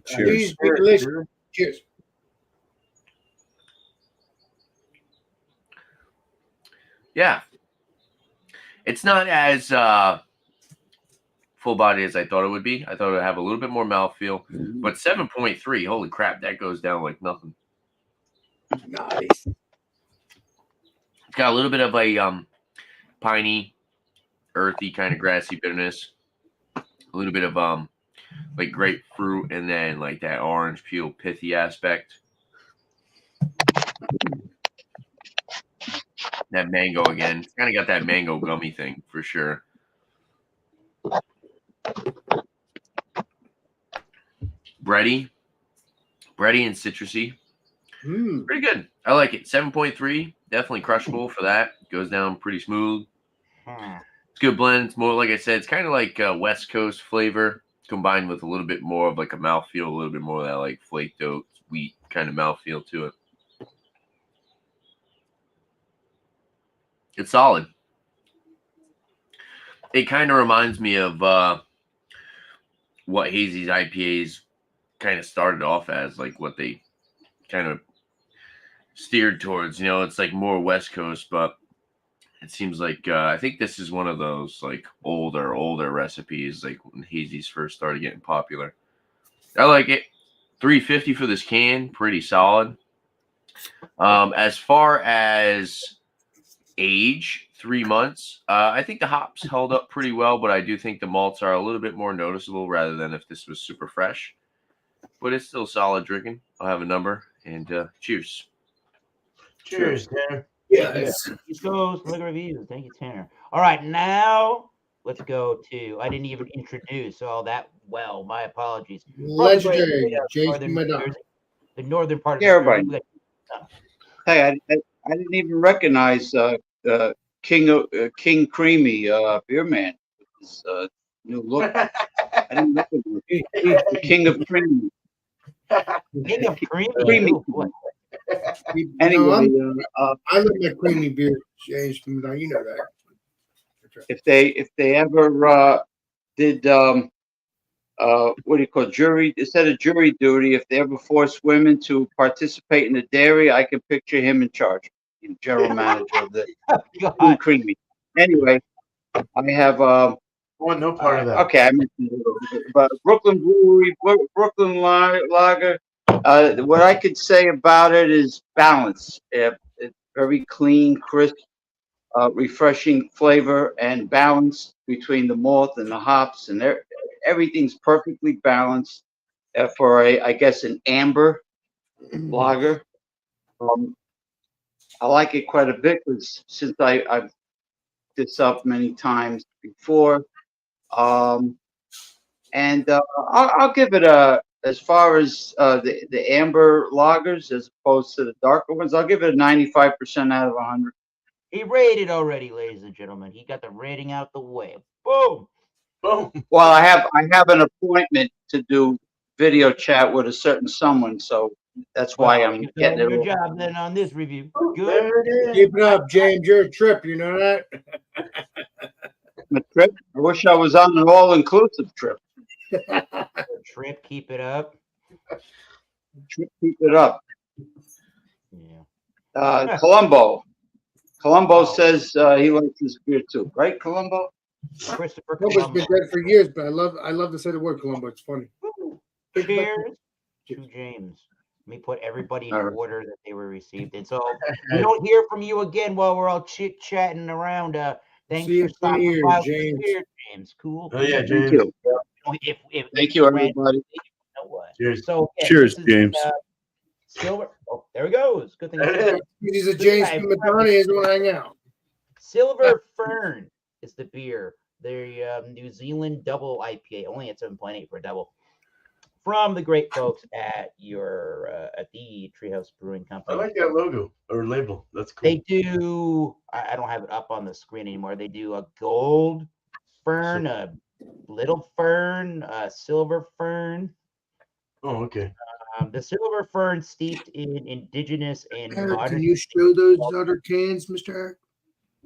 Cheers. These be delicious. Cheers. Yeah, it's not as full body as I thought it would be. I thought it would have a little bit more mouthfeel, but 7.3. Holy crap, that goes down like nothing. Nice. It's got a little bit of a piney, earthy kind of grassy bitterness. A little bit of like grapefruit, and then like that orange peel pithy aspect. That mango again. It's kind of got that mango gummy thing for sure. Bready and citrusy. Pretty good. I like it. 7.3. Definitely crushable for that. Goes down pretty smooth. It's a good blend. It's more, like I said, it's kind of like West Coast flavor combined with a little bit more of like a mouthfeel, a little bit more of that like flaked oats, wheat kind of mouthfeel to it. It's solid. It kind of reminds me of what Hazy's IPAs kind of started off as, like what they kind of steered towards. You know, it's like more West Coast, but it seems like I think this is one of those like older recipes, like when Hazy's first started getting popular. I like it. $3.50 for this can, pretty solid. As far as age, 3 months. I think the hops held up pretty well, but I do think the malts are a little bit more noticeable rather than if this was super fresh. But it's still solid drinking. I'll have a number, and cheers. Cheers, Tanner. Yes. East Coast Liquor Reviews. Thank you, Tanner. All right, now let's go to. I didn't even introduce all that well. My apologies. Legendary James Northern New Madonna. Jersey, the northern part of Yeah, New Jersey. everybody. Hey, I didn't even recognize King Creamy Beer Man. His new look. I didn't recognize the King of Creamy. King of Creamy. Creamy. Ooh, boy. Anyway, I love my creamy beer, James Madonna. You know that. if they ever did what do you call jury, instead of jury duty, if they ever force women to participate in the dairy, I can picture him in charge, general manager of the God. Creamy. Anyway, I have I want no part of that. okay, I mentioned it a little bit, but Brooklyn Brewery, Brooklyn Lager. What I could say about it is balance. It's very clean, crisp, refreshing flavor and balance between the malt and the hops, and everything's perfectly balanced for I guess an amber lager. I like it quite a bit because since I've this up many times before, and I'll give it a, as far as the amber lagers as opposed to the darker ones, I'll give it a 95% out of 100. He rated already, ladies and gentlemen. He got the rating out the way. Boom. Boom. Well, I have an appointment to do video chat with a certain someone, so that's why Well, I'm you've getting done it. your job then on this review. Good. There it is. Keep it up, James. You're a trip. You know that? A trip. I wish I was on an all-inclusive trip. Trip, keep it up. Trip, keep it up. Yeah. Columbo. Columbo Oh. says he likes his beer too, right, Columbo? Christopher Columbo's Columbo. been dead for years, but I love to say the word Columbo. It's funny. Cheers to James. Let me put everybody in All right. order that they were received. And so we don't hear from you again while we're all chit chatting around. Thanks See for you stopping here, by. James. Cheers, James. Cool. Oh yeah, Thank James. you. If You, ran- everybody. you know what? Cheers. So yeah, Cheers, this is, James. Silver. Oh, there he goes. Good thing. There it is. He's a James Madonna. He doesn't want to hang out. Silver Fern is the beer. The New Zealand double IPA, only at 7.8 for a double. From the great folks at the Treehouse Brewing I Company. like that logo or label. That's cool. They do. I don't have it up on the screen anymore. They do a gold fern, a little fern, a silver fern. Oh, okay. The silver fern steeped in indigenous and Eric, modern. can you show those other cans, Mr. Eric?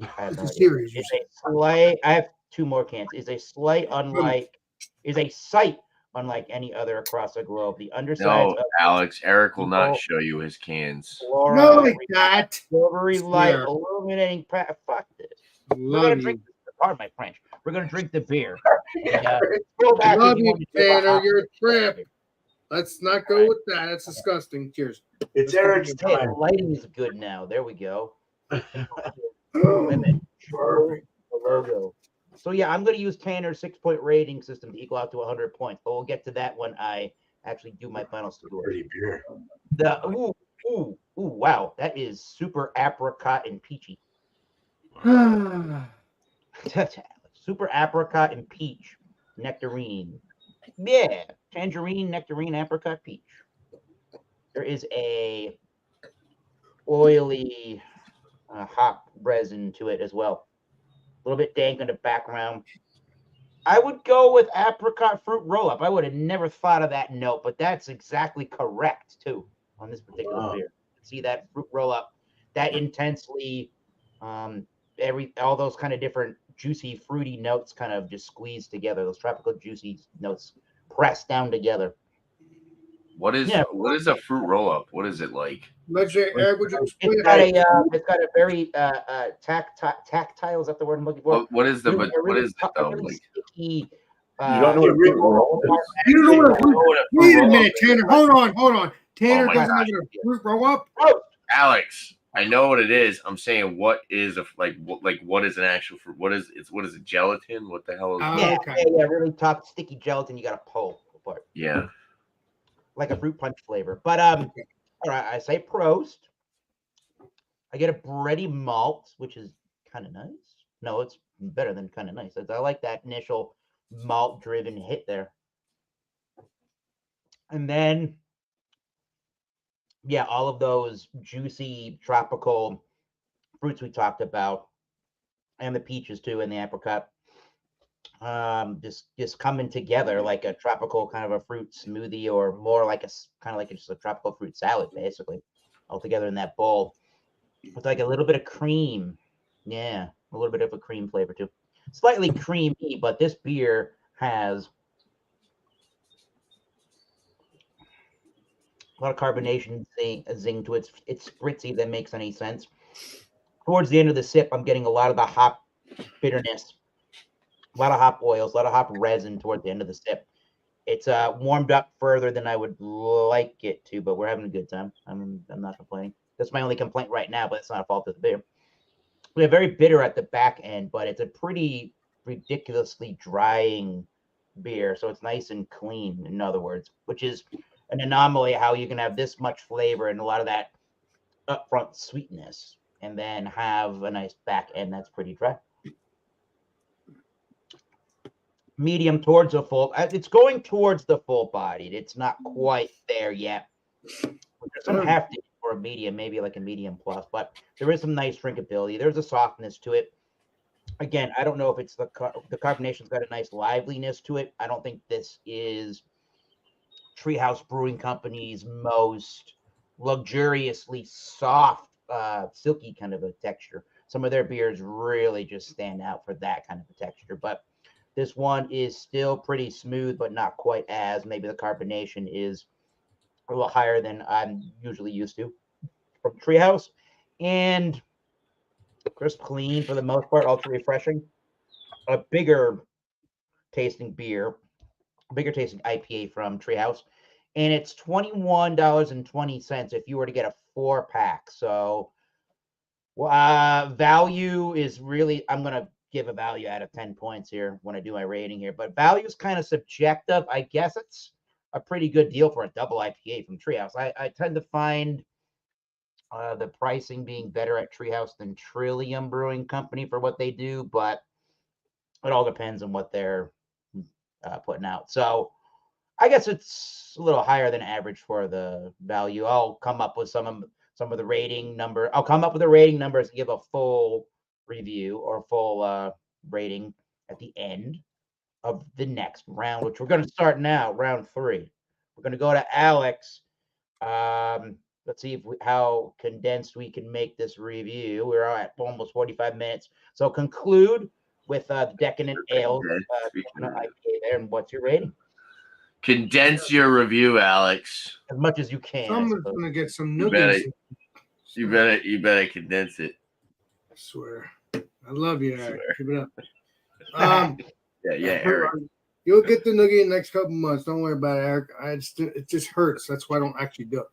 I have It's no a idea. series. You It's said. a slight. I have two more cans. Is a slight unlike. Is a sight unlike any other across the globe. The undersides No, of Alex, Eric will not Eagle show you his cans. No, Flora like that. silvery light Swear. illuminating. Fuck this. We're Love gonna you. drink. Pardon my French. We're gonna drink the beer. And, go back if Love you you, want to do a Tanner. hop You're a and trip. Let's not go with that. That's disgusting. Cheers. It's Let's Eric's Hey, time. the lighting is good now. There we go. Wait a Oh, minute. Show the logo. So yeah, I'm going to use Tanner's 6-point rating system to equal out to 100 points, but we'll get to that when I actually do my final score. Pretty beer. Wow, that is super apricot and peachy. Super apricot and peach nectarine. Yeah, tangerine, nectarine, apricot, peach. There is a oily hop resin to it as well. A little bit dank in the background. I would go with apricot fruit roll up. I would have never thought of that note, but that's exactly correct too on this particular beer. See that fruit roll up, that intensely, all those kind of different juicy, fruity notes kind of just squeezed together. Those tropical juicy notes pressed down together. What is a fruit roll up? What is it like? Eric, would you explain It's got a very tactile. Is that the word I'm looking for? What is the what is it though? Really Like, sticky. You don't know what a fruit roll is? You don't know what a fruit what a Wait a fruit minute, roll-up is. Tanner. Hold on. Tanner my doesn't God. know what a fruit roll up. Alex, I know what it is. I'm saying what is what is an actual fruit? What is it? Gelatin? What the hell is Yeah, Okay. really tough, sticky gelatin. You got to pull apart. Yeah. Like a fruit punch flavor. But all right, I say Prost. I get a bready malt, which is kind of nice. No, it's better than kind of nice. I like that initial malt-driven hit there. And then, yeah, all of those juicy tropical fruits we talked about, and the peaches too, and the apricot, just coming together like a tropical kind of a fruit smoothie, or more like just a tropical fruit salad, basically, all together in that bowl. With like a little bit of cream. Yeah, a little bit of a cream flavor too. Slightly creamy, but this beer has a lot of carbonation zing to it. It's spritzy, if that makes any sense. Towards the end of the sip, I'm getting a lot of the hop bitterness, a lot of hop oils, a lot of hop resin towards the end of the sip. It's warmed up further than I would like it to, but we're having a good time. I'm not complaining. That's my only complaint right now, but it's not a fault of the beer. We're very bitter at the back end, but it's a pretty ridiculously drying beer, so it's nice and clean, in other words, which is an anomaly how you can have this much flavor and a lot of that upfront sweetness and then have a nice back end that's pretty dry. Medium towards a full. It's going towards the full bodied. It's not quite there yet. There's some hefty for a medium, maybe like a medium plus, but there is some nice drinkability. There's a softness to it. Again, I don't know if it's the carbonation's got a nice liveliness to it. I don't think this is Treehouse Brewing Company's most luxuriously soft, silky kind of a texture. Some of their beers really just stand out for that kind of a texture, but this one is still pretty smooth, but not quite as. Maybe the carbonation is a little higher than I'm usually used to from Treehouse. And crisp, clean for the most part, ultra refreshing. A bigger tasting beer, bigger tasting IPA from Treehouse. And it's $21.20 if you were to get a 4-pack. So value is really, I'm going to give a value out of 10 points here when I do my rating here, but value is kind of subjective. I guess it's a pretty good deal for a double IPA from Treehouse. I tend to find the pricing being better at Treehouse than Trillium Brewing Company for what they do, but it all depends on what they're putting out. So I guess it's a little higher than average for the value. I'll come up with some of the rating number. I'll come up with the rating numbers and give a full review or full rating at the end of the next round, which we're going to start now, round 3. We're going to go to Alex. Let's see how condensed we can make this review. We're at almost 45 minutes. So conclude with the Decadent Ale IPA there. And what's your rating? Condense your review, Alex. As much as you can. Someone's gonna get some You better, noogies. you better condense it. I swear. I love you, Eric. Keep it up. Yeah, Eric. You'll get the noogie in the next couple months. Don't worry about it, Eric. It just hurts. That's why I don't actually do it.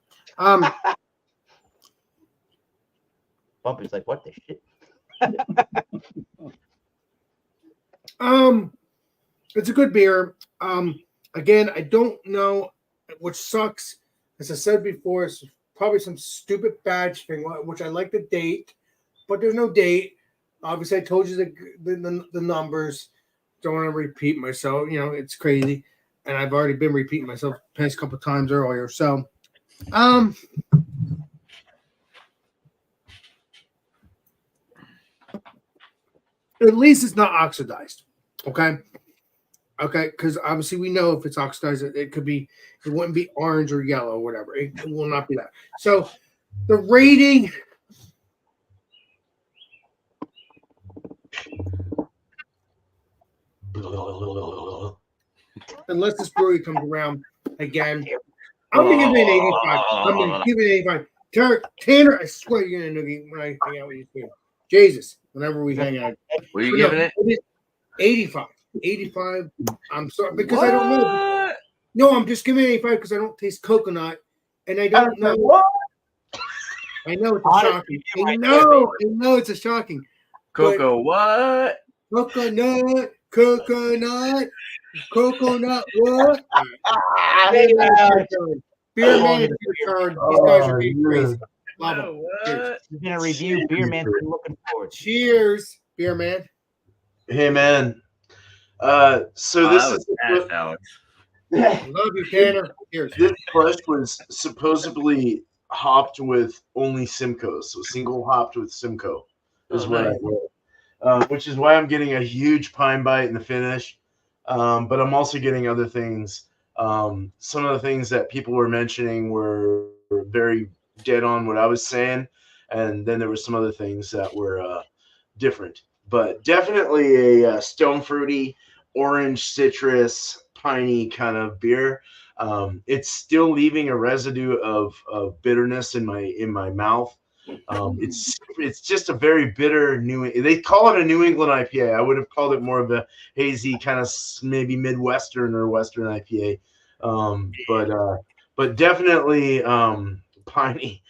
Bumpy's like, what the shit? It's a good beer. Again, I don't know, which sucks. As I said before, it's probably some stupid badge thing, which I like the date, but there's no date. Obviously, I told you the numbers. Don't want to repeat myself. You know, it's crazy, and I've already been repeating myself the past couple times earlier. So, at least it's not oxidized. Okay, because obviously we know if it's oxidized, it wouldn't be orange or yellow or whatever. It will not be that. So, the rating. Unless this brewery comes around again, I'm gonna give it an 85. I'm gonna give it an 85. Tanner, I swear you're gonna noogie when I hang out with you too. Jesus, whenever we hang out. What are you giving it? 85. 85. I'm sorry because I don't know. No, I'm just giving it 85 because I don't taste coconut, and I don't know. What? I know it's a shocking. I know it's a shocking. Coco, what? Coconut. What? Beer man, it's your turn. These guys are being crazy. Love them. What? You're gonna review Beer Man's been looking forward. Cheers, beer man. Hey, man. So this is fast, Alex. Love you, Tanner. Cheers. this push was supposedly hopped with only Simcoe, so single hopped with Simcoe is what I wrote. Which is why I'm getting a huge pine bite in the finish. But I'm also getting other things. Some of the things that people were mentioning were very dead on what I was saying, and then there were some other things that were different. But definitely a stone fruity, orange, citrus, piney kind of beer. It's still leaving a residue of bitterness in my mouth. It's just a very bitter they call it a New England IPA. I would have called it more of a hazy kind of maybe Midwestern or Western IPA. But definitely piney.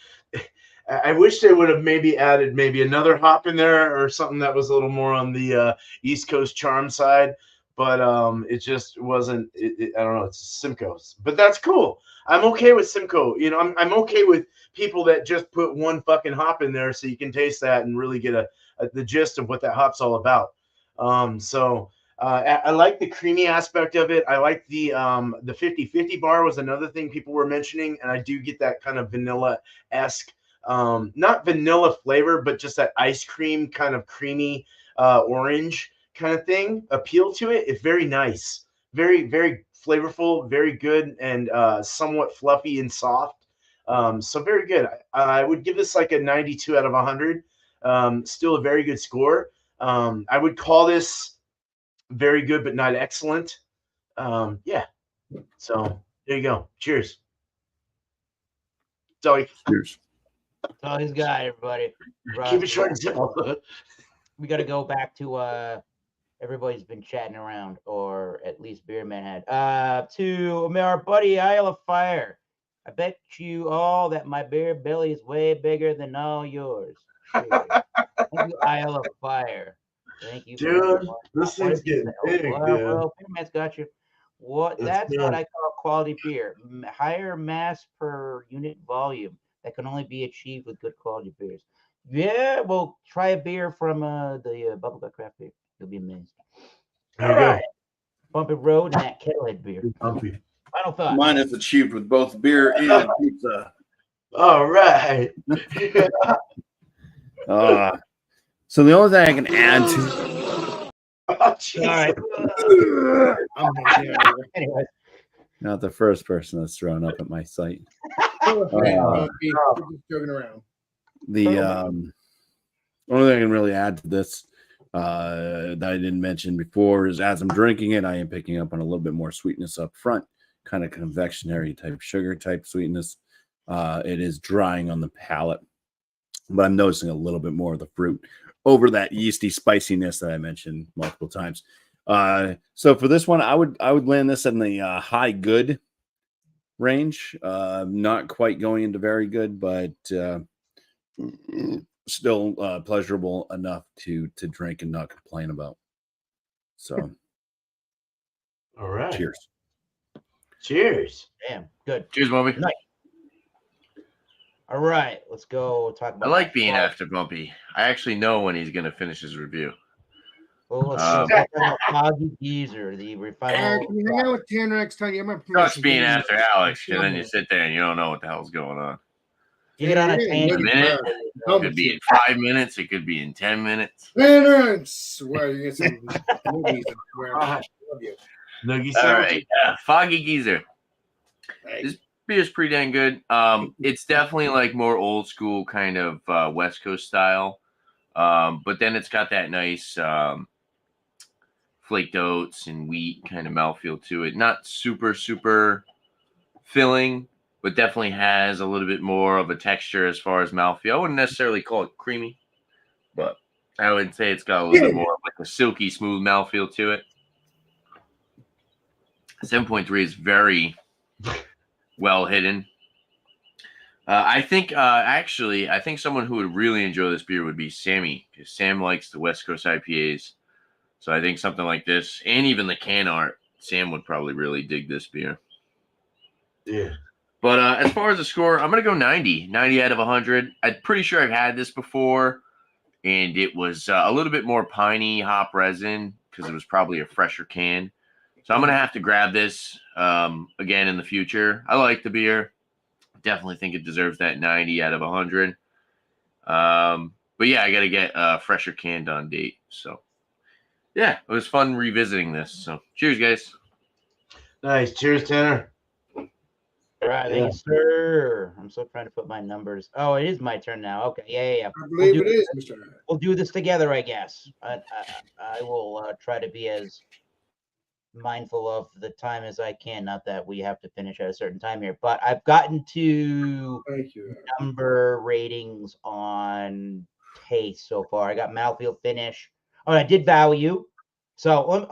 I wish they would have maybe added maybe another hop in there or something that was a little more on the East Coast charm side. But it just wasn't. I don't know. It's Simcoe's, but that's cool. I'm okay with Simcoe. You know, I'm okay with people that just put one fucking hop in there so you can taste that and really get the gist of what that hop's all about. I like the creamy aspect of it. I like the 50/50 bar was another thing people were mentioning, and I do get that kind of vanilla-esque, not vanilla flavor, but just that ice cream kind of creamy orange kind of thing appeal to it. It's very nice, very, very flavorful, very good, and somewhat fluffy and soft. So very good. I would give this like a 92 out of 100. Still a very good score. I would call this very good, but not excellent. Yeah. So there you go. Cheers. Sorry. Cheers. That's all he's got, everybody. Keep it short and simple. We got to go back to everybody's been chatting around, or at least Beerman had. To our buddy Isle of Fire. I bet you all that my beer belly is way bigger than all yours. Thank you, Isle of Fire. Thank you, dude. This thing's getting big, dude. Well, Beerman's got you. That's what I call quality beer. Higher mass per unit volume that can only be achieved with good quality beers. Yeah, well, try a beer from the Bubblegut Craft Beer. You'll be amazed. There you go. Bumpy Road and that Kettlehead beer. Bumpy. Final thought. Mine is achieved with both beer and pizza. All right. So the only thing I can add to Oh, all right. Anyway. not the first person that's thrown up at my site. We're just joking around. The only thing I can really add to this that I didn't mention before is as I'm drinking it, I am picking up on a little bit more sweetness up front, kind of confectionery type sugar type sweetness. It is drying on the palate, but I'm noticing a little bit more of the fruit over that yeasty spiciness that I mentioned multiple times. So for this one, I would land this in the high good range. Not quite going into very good, but still pleasurable enough to drink and not complain about. So, All right. cheers. Cheers. Damn, good. Cheers, Bobby. Nice. All right, let's go talk about. I like being after Bumpy. I actually know when he's going to finish his review. Well, let's talk about Foggy Geezer, the refinement. Eric, can you hang out with Tanner next time? You have my Sucks permission. being after Alex, and then you sit there and you don't know what the hell's going on. You get on a Yeah, tangent. A minute? It could be in 5 minutes. It could be in 10 minutes. Tanner, I swear you get some movies. I love you. Noogie All sandwich. right, Foggy Geezer. Hey. This beer's pretty dang good. It's definitely like more old school kind of West Coast style, but then it's got that nice flaked oats and wheat kind of mouthfeel to it. Not super filling, but definitely has a little bit more of a texture as far as mouthfeel. I wouldn't necessarily call it creamy, but I would say it's got a little bit more of like a silky smooth mouthfeel to it. 7.3 is very well hidden. I think someone who would really enjoy this beer would be Sammy, because Sam likes the West Coast IPAs. So I think something like this, and even the can art, Sam would probably really dig this beer. Yeah. But as far as the score, I'm going to go 90 out of 100. I'm pretty sure I've had this before, and it was a little bit more piney hop resin because it was probably a fresher can. So I'm going to have to grab this again in the future. I like the beer. Definitely think it deserves that 90 out of 100. But yeah, I got to get a fresher canned on date. So yeah, it was fun revisiting this. So cheers, guys. Nice. Cheers, Tanner. All right, thank you, sir. I'm still trying to put my numbers. Oh, it is my turn now. Okay, yeah. I believe it is, Mr. We'll do this together, I guess. I will try to be as mindful of the time as I can. Not that we have to finish at a certain time here, but I've gotten to Thank you. number ratings on taste so far. I got mouthfeel, finish. Oh, I did value. So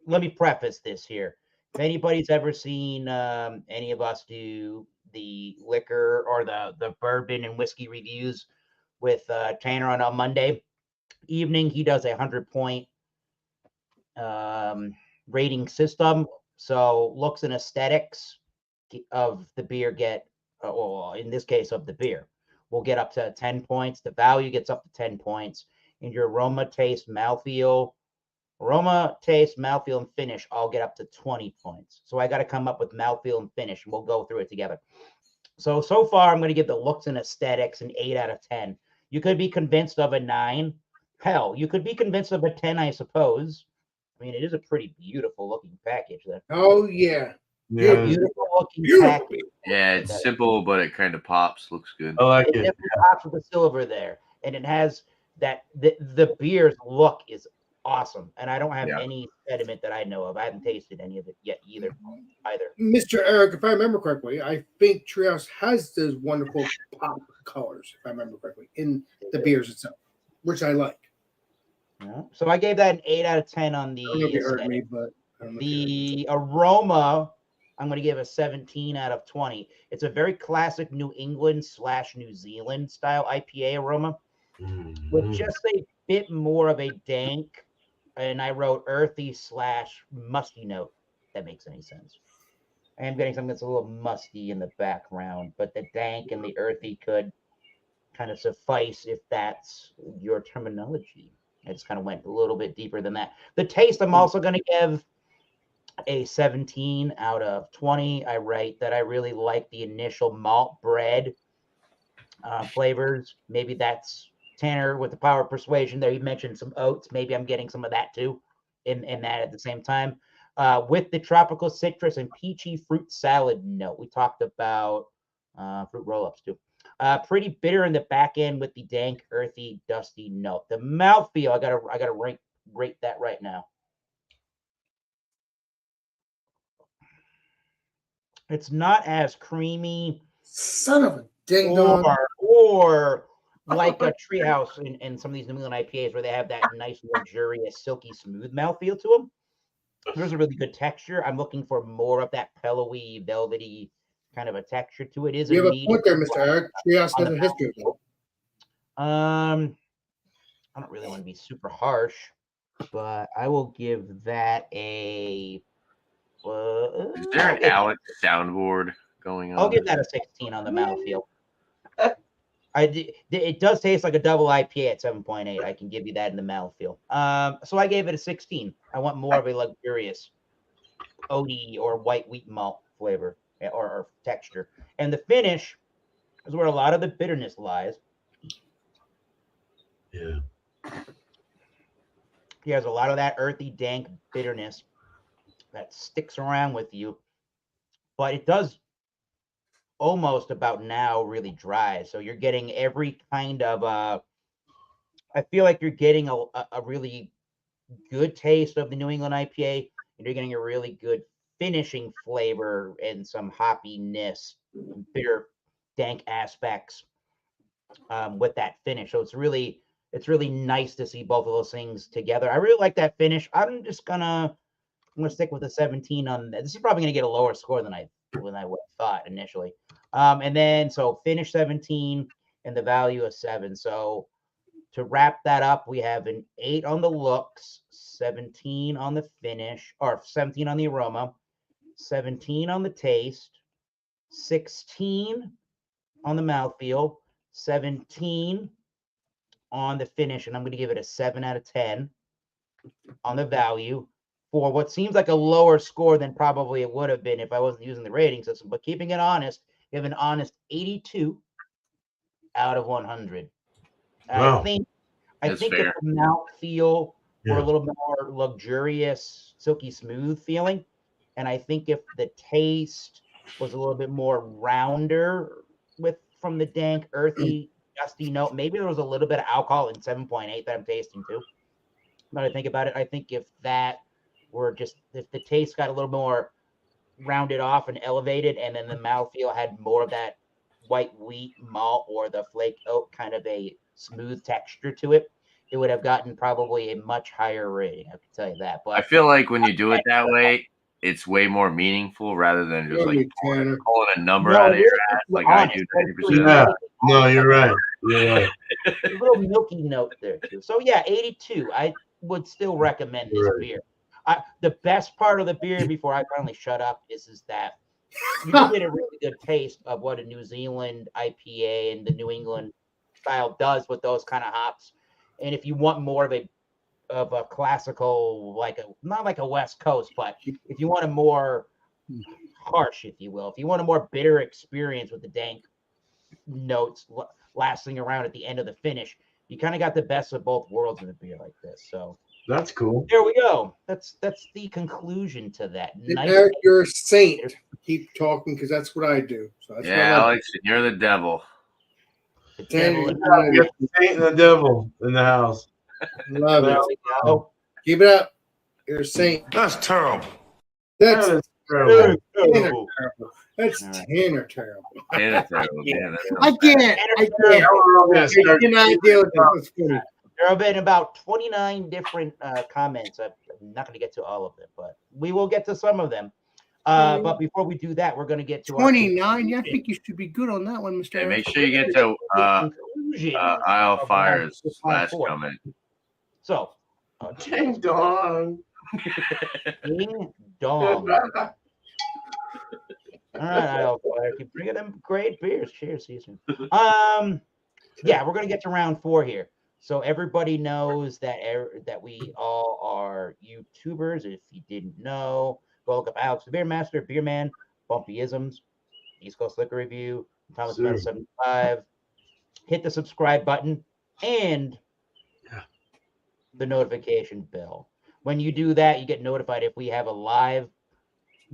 let me preface this here. If anybody's ever seen any of us do the liquor or the bourbon and whiskey reviews with Tanner on a Monday evening, he does 100-point rating system. So looks and aesthetics of the beer get, or in this case of the beer, will get up to 10 points. The value gets up to 10 points. And your aroma, taste, mouthfeel, and finish all get up to 20 points. So I got to come up with mouthfeel and finish, and we'll go through it together. So far, I'm going to give the looks and aesthetics an 8 out of 10. You could be convinced of a 9. Hell, you could be convinced of a 10, I suppose. I mean, it is a pretty beautiful looking package. Oh, yeah. Yeah. Beautiful looking package. Yeah, it's simple, but it kind of pops. Looks good. I like It it. definitely pops with the silver there, and it has that the beer's look is awesome, and I don't have any sediment that I know of. I haven't tasted any of it yet either. Mr. Eric, if I remember correctly, I think Treehouse has those wonderful pop colors, if I remember correctly, in the beers itself, which I like. Yeah. So I gave that an 8 out of 10 on the I don't know if you heard me, but I don't know if you heard me. the aroma. I'm going to give a 17 out of 20. It's a very classic New England / New Zealand style IPA aroma with just a bit more of a dank, and I wrote earthy / musty note. If that makes any sense. I am getting something that's a little musty in the background, but the dank and the earthy could kind of suffice if that's your terminology. I just kind of went a little bit deeper than that. The taste, I'm also going to give a 17 out of 20. I write that I really like the initial malt bread flavors. Maybe that's Tanner with the power of persuasion there. You mentioned some oats. Maybe I'm getting some of that too in that at the same time. With the tropical citrus and peachy fruit salad note. We talked about Fruit roll-ups too. Pretty bitter in the back end with the dank, earthy, dusty note. The mouthfeel, I gotta rate that right now. It's not as creamy Son of a ding dong. or like a treehouse in some of these New England IPAs where they have that nice, luxurious, silky, smooth mouthfeel to them. There's a really good texture. I'm looking for more of that pillowy, velvety kind of a texture to it. Is You a have a medium point there, Mr. Eric. Treehouse on has the a history of that. I don't really want to be super harsh, but I will give that a. Is there an Alex soundboard going on? I'll give that a 16 on the mouthfeel. It does taste like a double IPA at 7.8. I can give you that in the mouthfeel. So I gave it a 16. I want more of a luxurious oaty or white wheat malt flavor or texture. And the finish is where a lot of the bitterness lies. Yeah. He has a lot of that earthy, dank bitterness that sticks around with you, but it does almost about now really dry. So you're getting every kind of I feel like you're getting a really good taste of the New England IPA, and you're getting a really good finishing flavor and some hoppiness, bitter, dank aspects with that finish. So it's really nice to see both of those things together. I really like that finish. I'm gonna stick with a 17 on that. This is probably gonna get a lower score than I would have thought initially. And then so finish 17 and the value of 7. So to wrap that up, we have an 8 on the looks, 17 on the finish, or 17 on the aroma, 17 on the taste, 16 on the mouthfeel, 17 on the finish, and I'm going to give it a 7 out of 10 on the value for what seems like a lower score than probably it would have been if I wasn't using the rating system. But keeping it honest, give an honest 82 out of 100. Wow. I That's think fair. if the mouthfeel were Yeah. a little more luxurious, silky smooth feeling, and I think if the taste was a little bit more rounder from the dank, earthy, dusty note, maybe there was a little bit of alcohol in 7.8 that I'm tasting too. Now that I think about it, I think if the taste got a little more rounded off and elevated, and then the mouthfeel had more of that white wheat malt or the flake oak kind of a smooth texture to it, it would have gotten probably a much higher rating. I can tell you that. But I feel like when you do it that way, it's way more meaningful rather than just like Tanner. pulling a number No, out of it your is. ass It's like honest. I do It's 90%. Yeah. No, you're right. You're right. a little milky note there too. So yeah, 82. I would still recommend this Right. beer. The best part of the beer before I finally shut up is that you get a really good taste of what a New Zealand IPA and the New England style does with those kind of hops. And if you want more of a classical, not like a West Coast, but if you want a more harsh, if you will, if you want a more bitter experience with the dank notes lasting around at the end of the finish, you kind of got the best of both worlds in a beer like this. So That's cool. there we go. That's the conclusion to that. Nice. Eric, you're a saint. Keep talking because that's what I do. So that's Yeah, what I Alex, and you're the devil. The Tanner, devil You're the saint and the devil in the house. love There it. we go. Keep it up. You're a saint. That's terrible. That's That is terrible. Tanner terrible. That's All right. Tanner terrible. Tanner terrible. Yeah, that's I can't. I can't. Now we're all gonna I start- cannot deal with this. That's funny. There have been about 29 different comments. I'm not going to get to all of them, but we will get to some of them. But before we do that, we're going to get to 29. Yeah, I think you should be good on that one, Mr. Yeah, Eric. make sure you get to conclusion Isle of Fire's round last 4. comment. So, Ding dong. ding dong. All right, Isle Fire, keep bringing them great beers. Cheers, season. Yeah, we're gonna get to round 4 here. So everybody knows that we all are YouTubers. If you didn't know, go look up Alex the Beer Master, Beer Man, Bumpyisms, East Coast Liquor Review, Thomas Sure. Metal 75. Hit the subscribe button and the notification bell. When you do that, you get notified if we have a live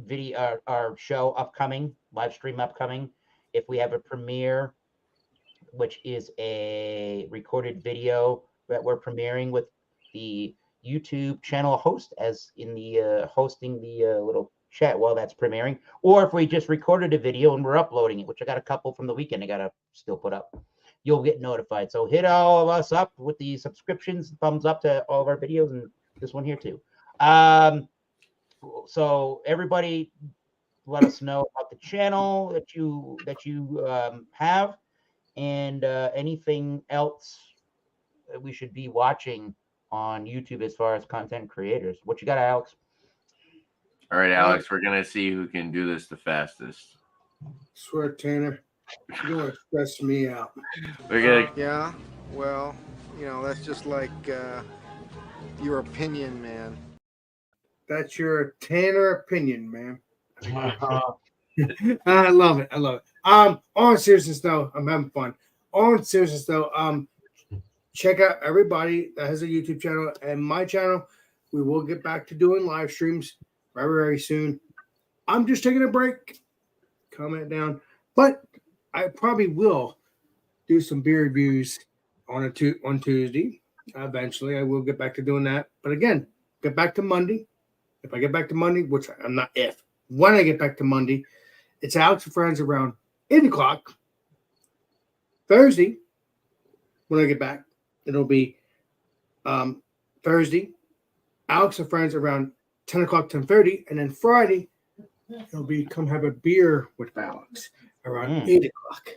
video, our show upcoming, live stream upcoming. if we have a premiere, which is a recorded video that we're premiering with the YouTube channel host as in the hosting the little chat while that's premiering, or if we just recorded a video and we're uploading it, which I got a couple from the weekend I gotta still put up, you'll get notified. So hit all of us up with the subscriptions, thumbs up to all of our videos, and this one here too. So everybody, let us know about the channel that you have, and anything else that we should be watching on YouTube as far as content creators. What you got, Alex? All right, Alex, we're gonna see who can do this the fastest. Swear, Tanner, you want to stress me out. We're gonna. Yeah, well, that's just like your opinion, man. That's your Tanner opinion, man. I love it. I love it. On seriousness though, I'm having fun. On seriousness though, check out everybody that has a YouTube channel and my channel. We will get back to doing live streams very, very soon. I'm just taking a break. Comment down, but I probably will do some beer reviews on Tuesday. Eventually, I will get back to doing that. But again, get back to Monday. If I get back to Monday, which I'm not, when I get back to Monday, it's Alex and Friends around 8 o'clock. Thursday, when I get back, it'll be Thursday, Alex and Friends around 10 o'clock, 10:30. And then Friday, it'll be come have a beer with Alex around 8 o'clock.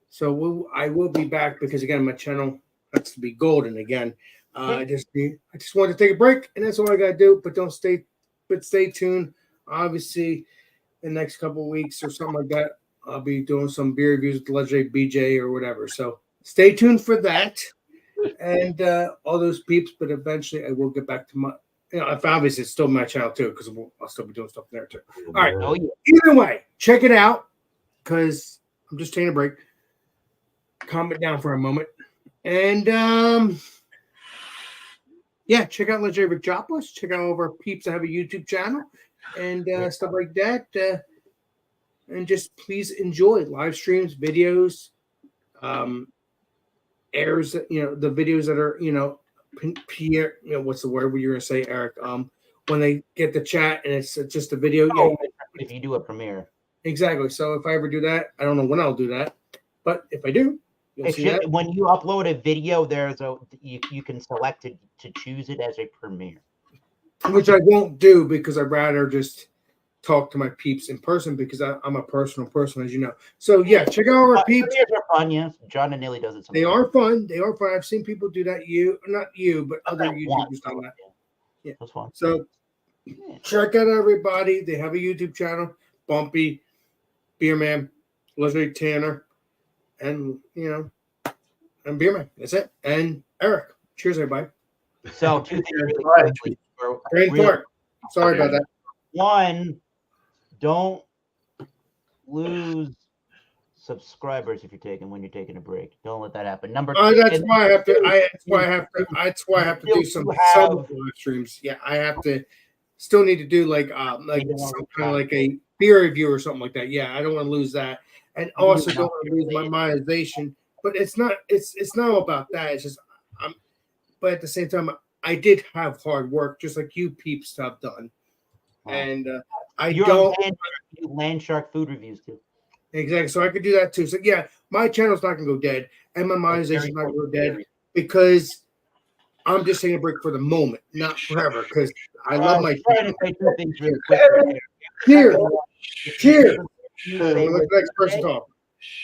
So I will be back because, again, my channel has to be golden again. I just wanted to take a break, and that's all I got to do. But stay tuned. Obviously, in the next couple of weeks or something like that, I'll be doing some beer reviews with the legendary BJ or whatever. So stay tuned for that and all those peeps. But eventually, I will get back to my, if obviously it's still my channel too, because I'll still be doing stuff there too. All right. Either way, check it out because I'm just taking a break. Calm it down for a moment, and check out legendary Rick Joplin. Check out all of our peeps that have a YouTube channel and stuff like that. And just please enjoy live streams, videos, airs. The videos that are Pierre. What's the word you're gonna say, Eric? When they get the chat and it's just a video. If you do a premiere, exactly. So if I ever do that, I don't know when I'll do that, but if I do. When you upload a video, you can select to choose it as a premiere, which I won't do because I'd rather just talk to my peeps in person because I'm a personal person, as you know. So check out our peeps. Premieres are fun, yes. John and Nilly does it. They are fun. They are fun. I've seen people do that. Not you, but other YouTubers do that. Yeah, that's fun. So check out everybody. They have a YouTube channel. Bumpy, Beerman, Leslie Tanner. And and Beerman. That's it. And Eric. Cheers, everybody. So 2 things really quickly. Sorry about that. One, don't lose subscribers when you're taking a break. Don't let that happen. Number two. That's why I have to. That's why I have to do some live streams. Yeah, I have to. Still need to do like some kind of like a beer review or something like that. Yeah, I don't want to lose that. And also don't want to lose my monetization. But it's not not about that. It's just but at the same time, I did have hard work, just like you peeps have done. And You're Land Shark food reviews too. Exactly. So I could do that too. So my channel's not gonna go dead, and my monetization's not gonna go dead because I'm just taking a break for the moment, not forever. Because I love my trying to say 2 things really quick. Cheers. Let the next person talk.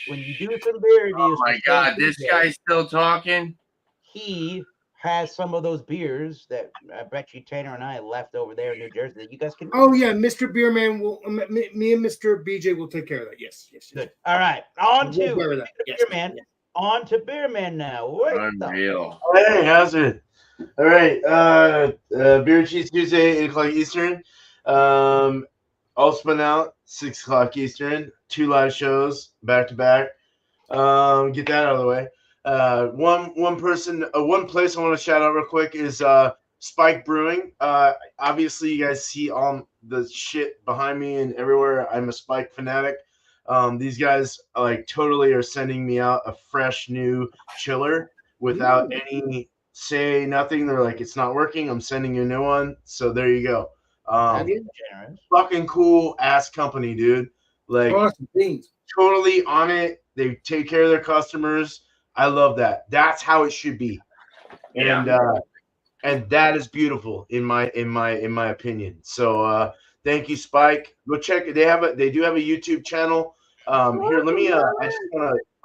When you do some beer reviews, oh my God, this guy's still talking. He has some of those beers that I bet you Tanner and I left over there in New Jersey that you guys can. Oh yeah, Mr. Beerman will. Me and Mr. BJ will take care of that. Yes. Good. All right, on to Beerman. On to Beerman now. Unreal. Hey, how's it? All right. Beer Cheese Tuesday, 8 o'clock Eastern. All spun out 6 o'clock Eastern. 2 live shows back to back. Get that out of the way. One place I want to shout out real quick is Spike Brewing. Obviously, you guys see all the shit behind me and everywhere. I'm a Spike fanatic. These guys like totally are sending me out a fresh new chiller without any say nothing. They're like, it's not working. I'm sending you a new one. So there you go. That's generous. Fucking cool ass company, dude. Like Awesome beans. totally on it. They take care of their customers. I love that. That's how it should be. And that is beautiful in my opinion. So thank you, Spike. Go check it. They do have a YouTube channel. Here, let me I'm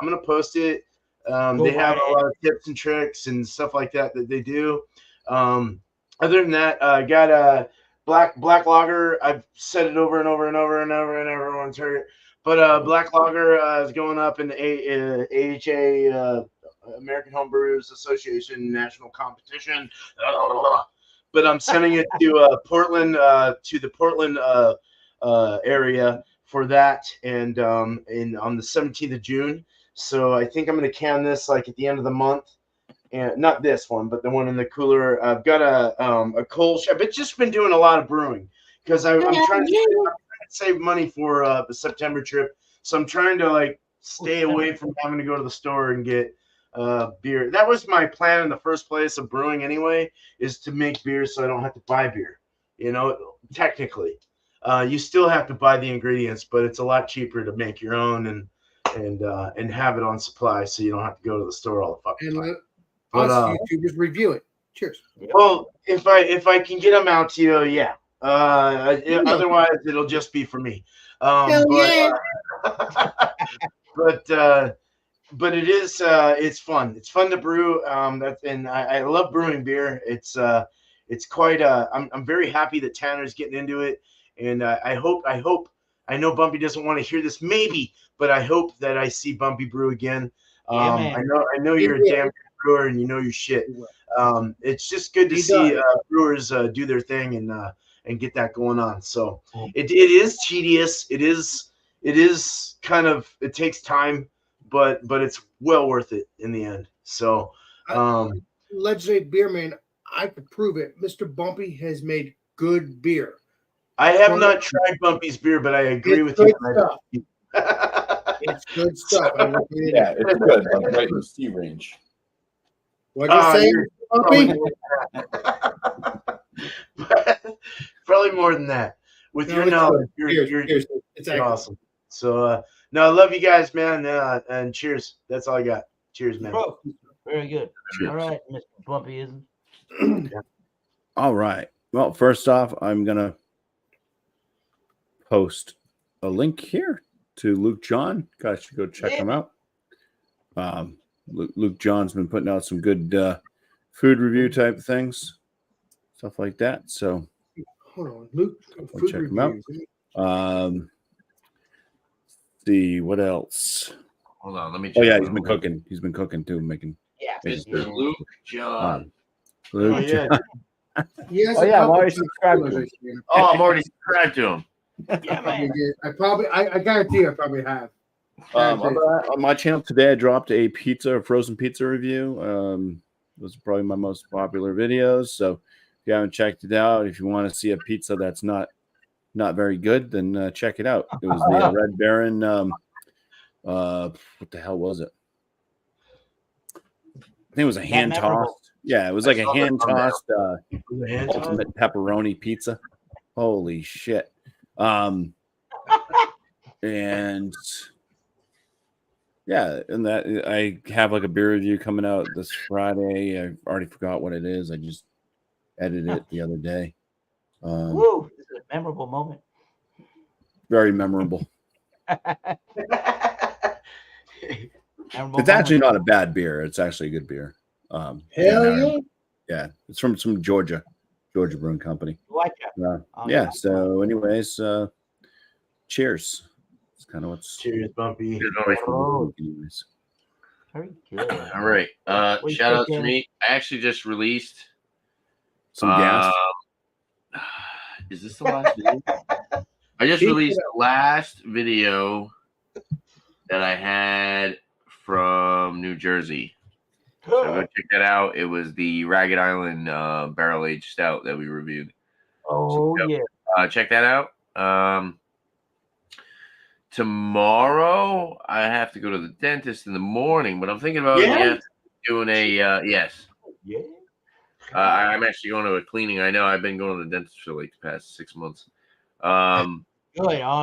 gonna post it. They have a lot of tips and tricks and stuff like that they do. Other than that, I got a black lager. I've said it over and over and over and over, and everyone's heard it. But black lager is going up in the AHA American Homebrewers Association national competition. But I'm sending it to Portland, to the Portland area for that, and on the 17th of June. So I think I'm going to can this like at the end of the month, and not this one, but the one in the cooler. I've got a cold. I've just been doing a lot of brewing because I'm trying to save money for the September trip. So I'm trying to like stay away from having to go to the store and get beer. That was my plan in the first place of brewing anyway, is to make beer so I don't have to buy beer. You know, technically, you still have to buy the ingredients, but it's a lot cheaper to make your own and have it on supply, so you don't have to go to the store all the fucking time. Us YouTubers review it. Cheers. Well, if I can get them out to you, yeah. Otherwise, it'll just be for me. But it is it's fun. It's fun to brew. And I love brewing beer. It's quite. I'm very happy that Tanner's getting into it, and I hope. I know Bumpy doesn't want to hear this, maybe, but I hope that I see Bumpy brew again. I know you're a damn good brewer and you know your shit. It's just good to see brewers do their thing and get that going on. So it is tedious. It is kind of, it takes time, but it's well worth it in the end. So Legendary Beer Man, I could prove it. Mr. Bumpy has made good beer. I have not tried Bumpy's beer, but I agree with you. It's good stuff. Yeah, it's good. I'm right in the C range. What'd you say, Bumpy? Probably more than that. With your knowledge, you're awesome. So, no, I love you guys, man. And cheers. That's all I got. Cheers, man. Bro, very good. Cheers. All right, Mr. Bumpy isn't. All right. Well, first off, I'm gonna post a link here to Luke John. Guys should go check him out. Luke John's been putting out some good food review type things, stuff like that. So hold on, Luke, check him out. See what else. Hold on, let me check. Oh yeah, he's been cooking. He's been cooking too, making. Yeah, Mr. Luke John. Luke John. I'm already subscribed to him. Oh, I'm already subscribed to him. Yeah, man. I guarantee I probably have. On my channel today, I dropped a frozen pizza review. Those are probably my most popular videos. So if you haven't checked it out, if you want to see a pizza that's not very good, then check it out. It was the Red Baron. What the hell was it? I think it was a hand tossed. Yeah, it was like a hand tossed ultimate pepperoni pizza. Holy shit. And yeah, and that I have like a beer review coming out this Friday. I already forgot what it is. I just edited it the other day. Woo! This is a memorable moment. Very memorable. It's actually not a bad beer. It's actually a good beer. Hell yeah! Yeah, it's from some Georgia Brewing Company. Like that. Yeah. So, anyways, cheers. It's kind of what's cheers, Bumpy. Very good. All right. Shout out to me. I actually just released some gas. Is this the last video? I just released the last video that I had from New Jersey. So go check that out. It was the Ragged Island barrel aged stout that we reviewed. Oh, so, check that out. tomorrow I have to go to the dentist in the morning, but I'm thinking about in the afternoon doing a yes. Yeah. I'm actually going to a cleaning. I know I've been going to the dentist for like the past 6 months. Good on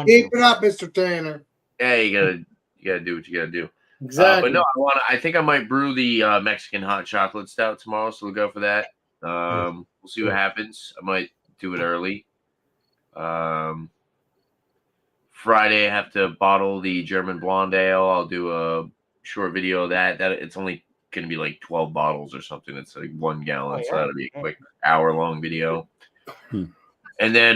Keep you. it up, Mr. Tanner. Yeah, you gotta do what you gotta do. Exactly. But no, I think I might brew the Mexican hot chocolate stout tomorrow, so we'll go for that. We'll see what happens. I might do it early. Friday, I have to bottle the German blonde ale. I'll do a short video of that. That it's only gonna be like 12 bottles or something. It's like 1 gallon, so that'll be a quick hour-long video. And then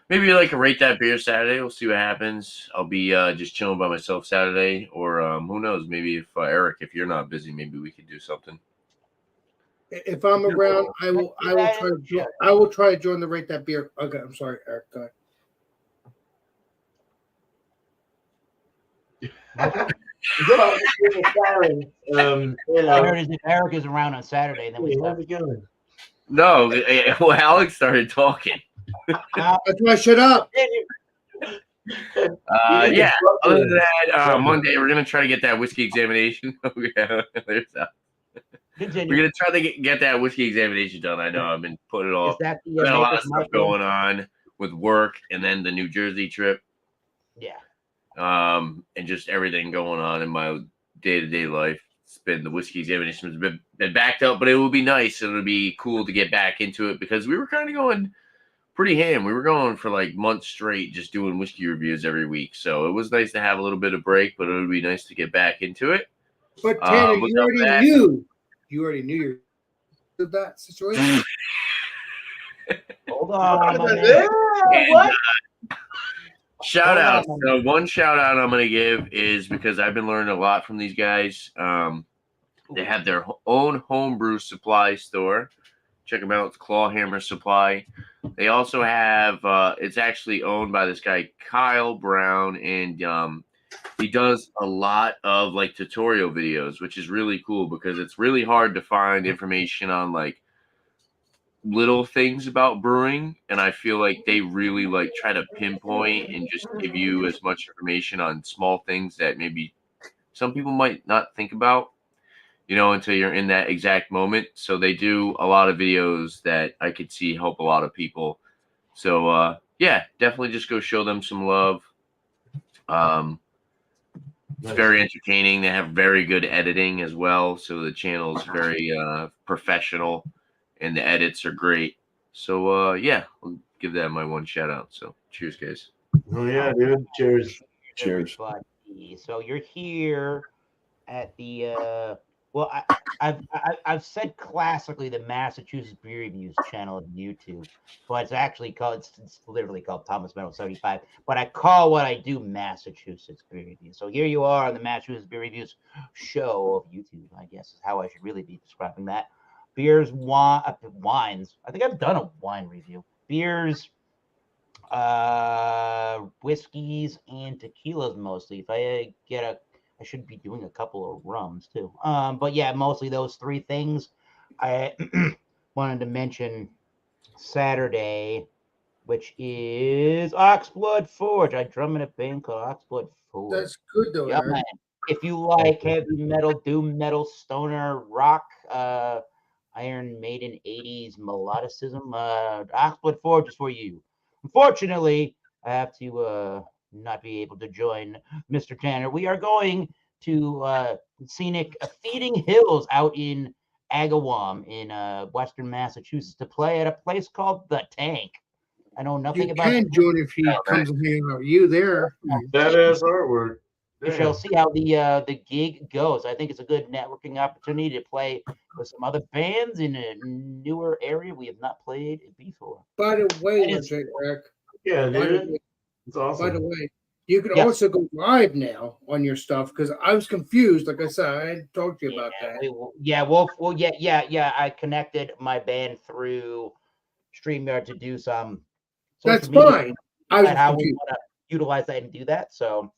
maybe like a rate that beer Saturday. We'll see what happens. I'll be just chilling by myself Saturday, or who knows? Maybe if Eric, if you're not busy, maybe we could do something. If I'm around, I will try to join the rate that beer. Okay, I'm sorry, Eric. Go ahead. I heard if Eric is around on Saturday, then we start. No, well, Alex started talking. That's why. Shut up. Yeah. Other than that, Monday we're gonna try to get that whiskey examination. Yeah, there's that. We're gonna try to get that whiskey examination done. I know I've been putting it off. That I've got a lot of stuff going on with work, and then the New Jersey trip. Yeah. And just everything going on in my day-to-day life. It's been the whiskey examination has been backed up, but it will be nice. It'll be cool to get back into it because we were kind of going pretty ham. We were going for like months straight, just doing whiskey reviews every week. So it was nice to have a little bit of break, but it would be nice to get back into it. But Tanner, you already knew that situation. Hold on. What? Shout out. So one shout out I'm going to give is because I've been learning a lot from these guys. They have their own homebrew supply store. Check them out. It's Clawhammer Supply. They also have, it's actually owned by this guy, Kyle Brown, and he does a lot of like tutorial videos, which is really cool because it's really hard to find information on like little things about brewing, and I feel like they really like try to pinpoint and just give you as much information on small things that maybe some people might not think about, until you're in that exact moment. So they do a lot of videos that I could see help a lot of people. So yeah, definitely just go show them some love. It's very entertaining. They have very good editing as well, so the channel is very professional. And the edits are great. So, yeah, I'll give that my one shout out. So, cheers, guys. Oh, yeah, dude. Cheers. Cheers. Everybody. So, you're here at the, I've said classically the Massachusetts Beer Reviews channel of YouTube, but it's actually called, it's literally called Thomas Metal 75, but I call what I do Massachusetts Beer Reviews. So, here you are on the Massachusetts Beer Reviews show of YouTube, I guess is how I should really be describing that. Beers, wines. I think I've done a wine review. Beers, whiskeys, and tequilas mostly. If I I should be doing a couple of rums too. But yeah, mostly those three things. I wanted to mention Saturday, which is Oxblood Forge. I drum in a band called Oxblood Forge. That's good though, Yeah, Eric. man. If you like heavy metal, doom metal, stoner rock, Iron Maiden 80s melodicism, Oxblood Forge is for you. Unfortunately, I have to not be able to join Mr. Tanner. We are going to scenic Feeding Hills out in Agawam in western Massachusetts to play at a place called The Tank. I know nothing about You can join if he comes and hang out. You there? Badass artwork. We shall see how the gig goes. I think it's a good networking opportunity to play with some other bands in a newer area we have not played before. By the way, Eric. Yeah, dude. It's awesome. By the way, you can also go live now on your stuff because I was confused. Like I said, I hadn't talked to you about that. I connected my band through StreamYard to do some. That's fine. I was how we want to utilize that and do that. So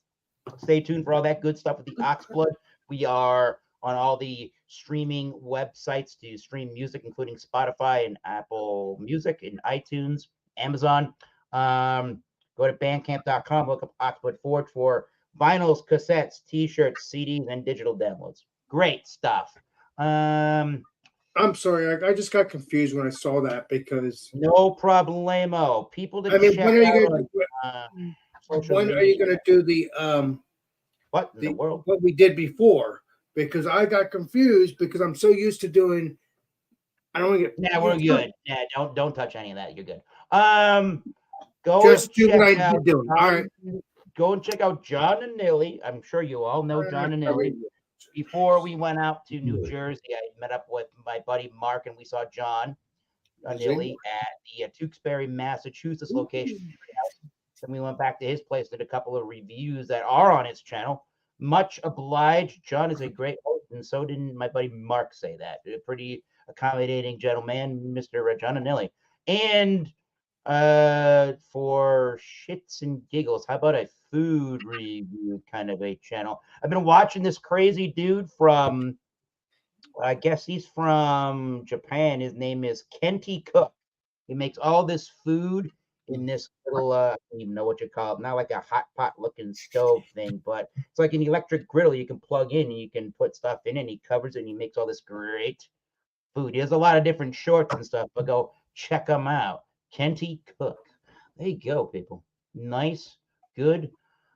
stay tuned for all that good stuff with the Oxblood. We are on all the streaming websites to stream music, including Spotify and Apple Music and iTunes, Amazon. Go to bandcamp.com, look up Oxford Forge for vinyls, cassettes, t-shirts, CDs, and digital downloads. Great stuff. I'm sorry, I just got confused when I saw that because No problemo. People to I mean, check when are you out gonna on social when are media. you gonna do the What in the world? what we did before? Because I got confused because I'm so used to doing. I don't want to get. Yeah, we're good. Yeah, don't touch any of that. You're good. Go Just and do what I check out did doing. All right. Go and check out John and Nilly. I'm sure you all know John and Nilly. Before we went out to New Jersey, I met up with my buddy Mark, and we saw John Nilly at the Tewksbury, Massachusetts location. Then we went back to his place, did a couple of reviews that are on his channel. Much obliged. John is a great host, and so didn't my buddy Mark say that. A pretty accommodating gentleman, Mr. John Anelli. And for shits and giggles, how about a food review kind of a channel? I've been watching this crazy dude from, I guess he's from Japan. His name is Kenti Cook. He makes all this food in this little, I don't even know what you call it, not like a hot pot looking stove thing, but it's like an electric griddle you can plug in and you can put stuff in, and he covers it and he makes all this great food. He has a lot of different shorts and stuff, but go check him out. Kenti Cook. There you go, people. Nice, good.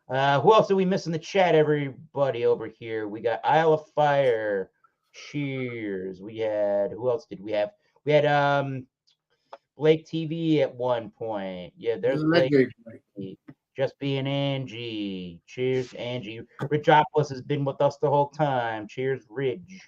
Who else did we miss in the chat? Everybody over here. We got Isle of Fire. Cheers. We had, who else did we have? We had Blake TV at one point. Yeah, there's Blake TV. Just being Angie. Cheers, Angie. Ridgeopolis has been with us the whole time. Cheers, Ridge.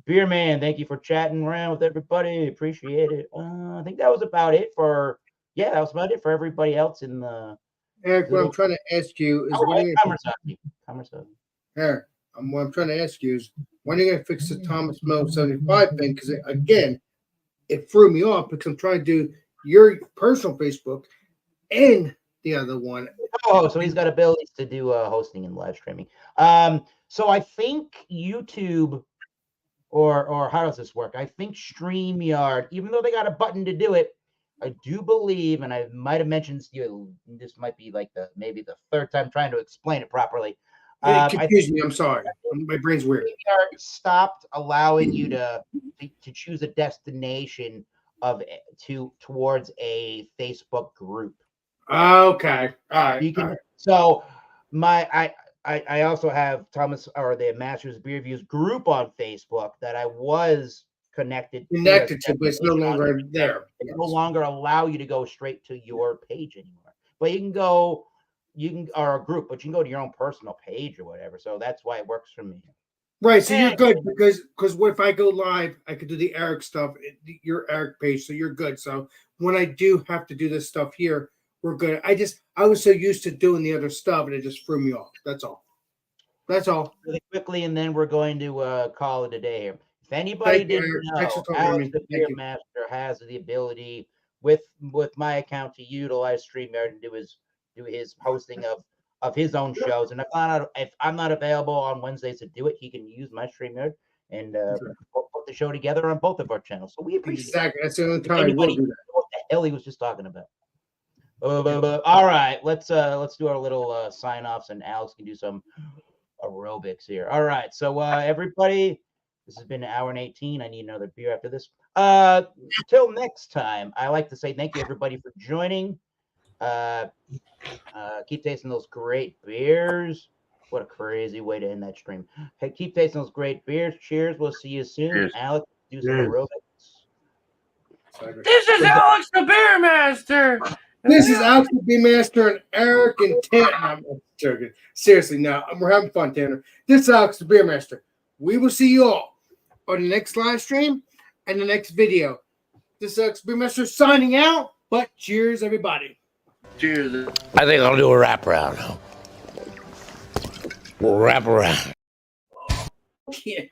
Beer Man, thank you for chatting around with everybody. Appreciate it. I think that was about it for, yeah, that was about it for everybody else in the. Eric, what I'm trying to ask you is what I'm trying to ask you is when are you going to fix the Thomas Mill 75 thing? Because again, it threw me off because I'm trying to do your personal Facebook and the other one. Oh, so he's got abilities to do hosting and live streaming. So I think YouTube or how does this work? I think StreamYard, even though they got a button to do it, I do believe, and I might have mentioned to you, this might be like maybe the third time trying to explain it properly. It confused me. I'm sorry. My brain's weird. StreamYard stopped allowing you to choose a destination towards a Facebook group. Okay. All right. You can. So I also have Thomas or the Masters Beer Reviews group on Facebook that I was connected to, but it's no longer there. It no longer allow you to go straight to your page anymore. But or a group, but you can go to your own personal page or whatever. So that's why it works for me. Right. So you're good because what if I go live, I could do the Eric stuff, your Eric page. So you're good. So when I do have to do this stuff here, we're good. I was so used to doing the other stuff and it just threw me off. That's all. Really quickly, and then we're going to call it a day here. If anybody didn't know, Alex the Beer Master has the ability with my account to utilize StreamYard and do his hosting of his own shows. And if I'm not available on Wednesdays to do it, he can use my StreamYard and put the show together on both of our channels. So we appreciate exactly. That's the only time we'll do that. What the hell he was just talking about. All right, let's do our little sign offs, and Alex can do some aerobics here. All right, so everybody, this has been an hour and 18. I need another beer after this. Till next time, I like to say thank you everybody for joining. Keep tasting those great beers. What a crazy way to end that stream. Hey, keep tasting those great beers. Cheers. We'll see you soon. Cheers. Alex, do some aerobics. This is Alex the Beer Master. This is Alex the Beer Master and Eric and Tanner. I'm joking. Seriously, no, we're having fun, Tanner. This is Alex the Beer Master. We will see you all on the next live stream and the next video. This is Alex the Beer Master signing out, but cheers, everybody. Cheers. I think I'll do a wraparound now. We'll wrap around. Yeah.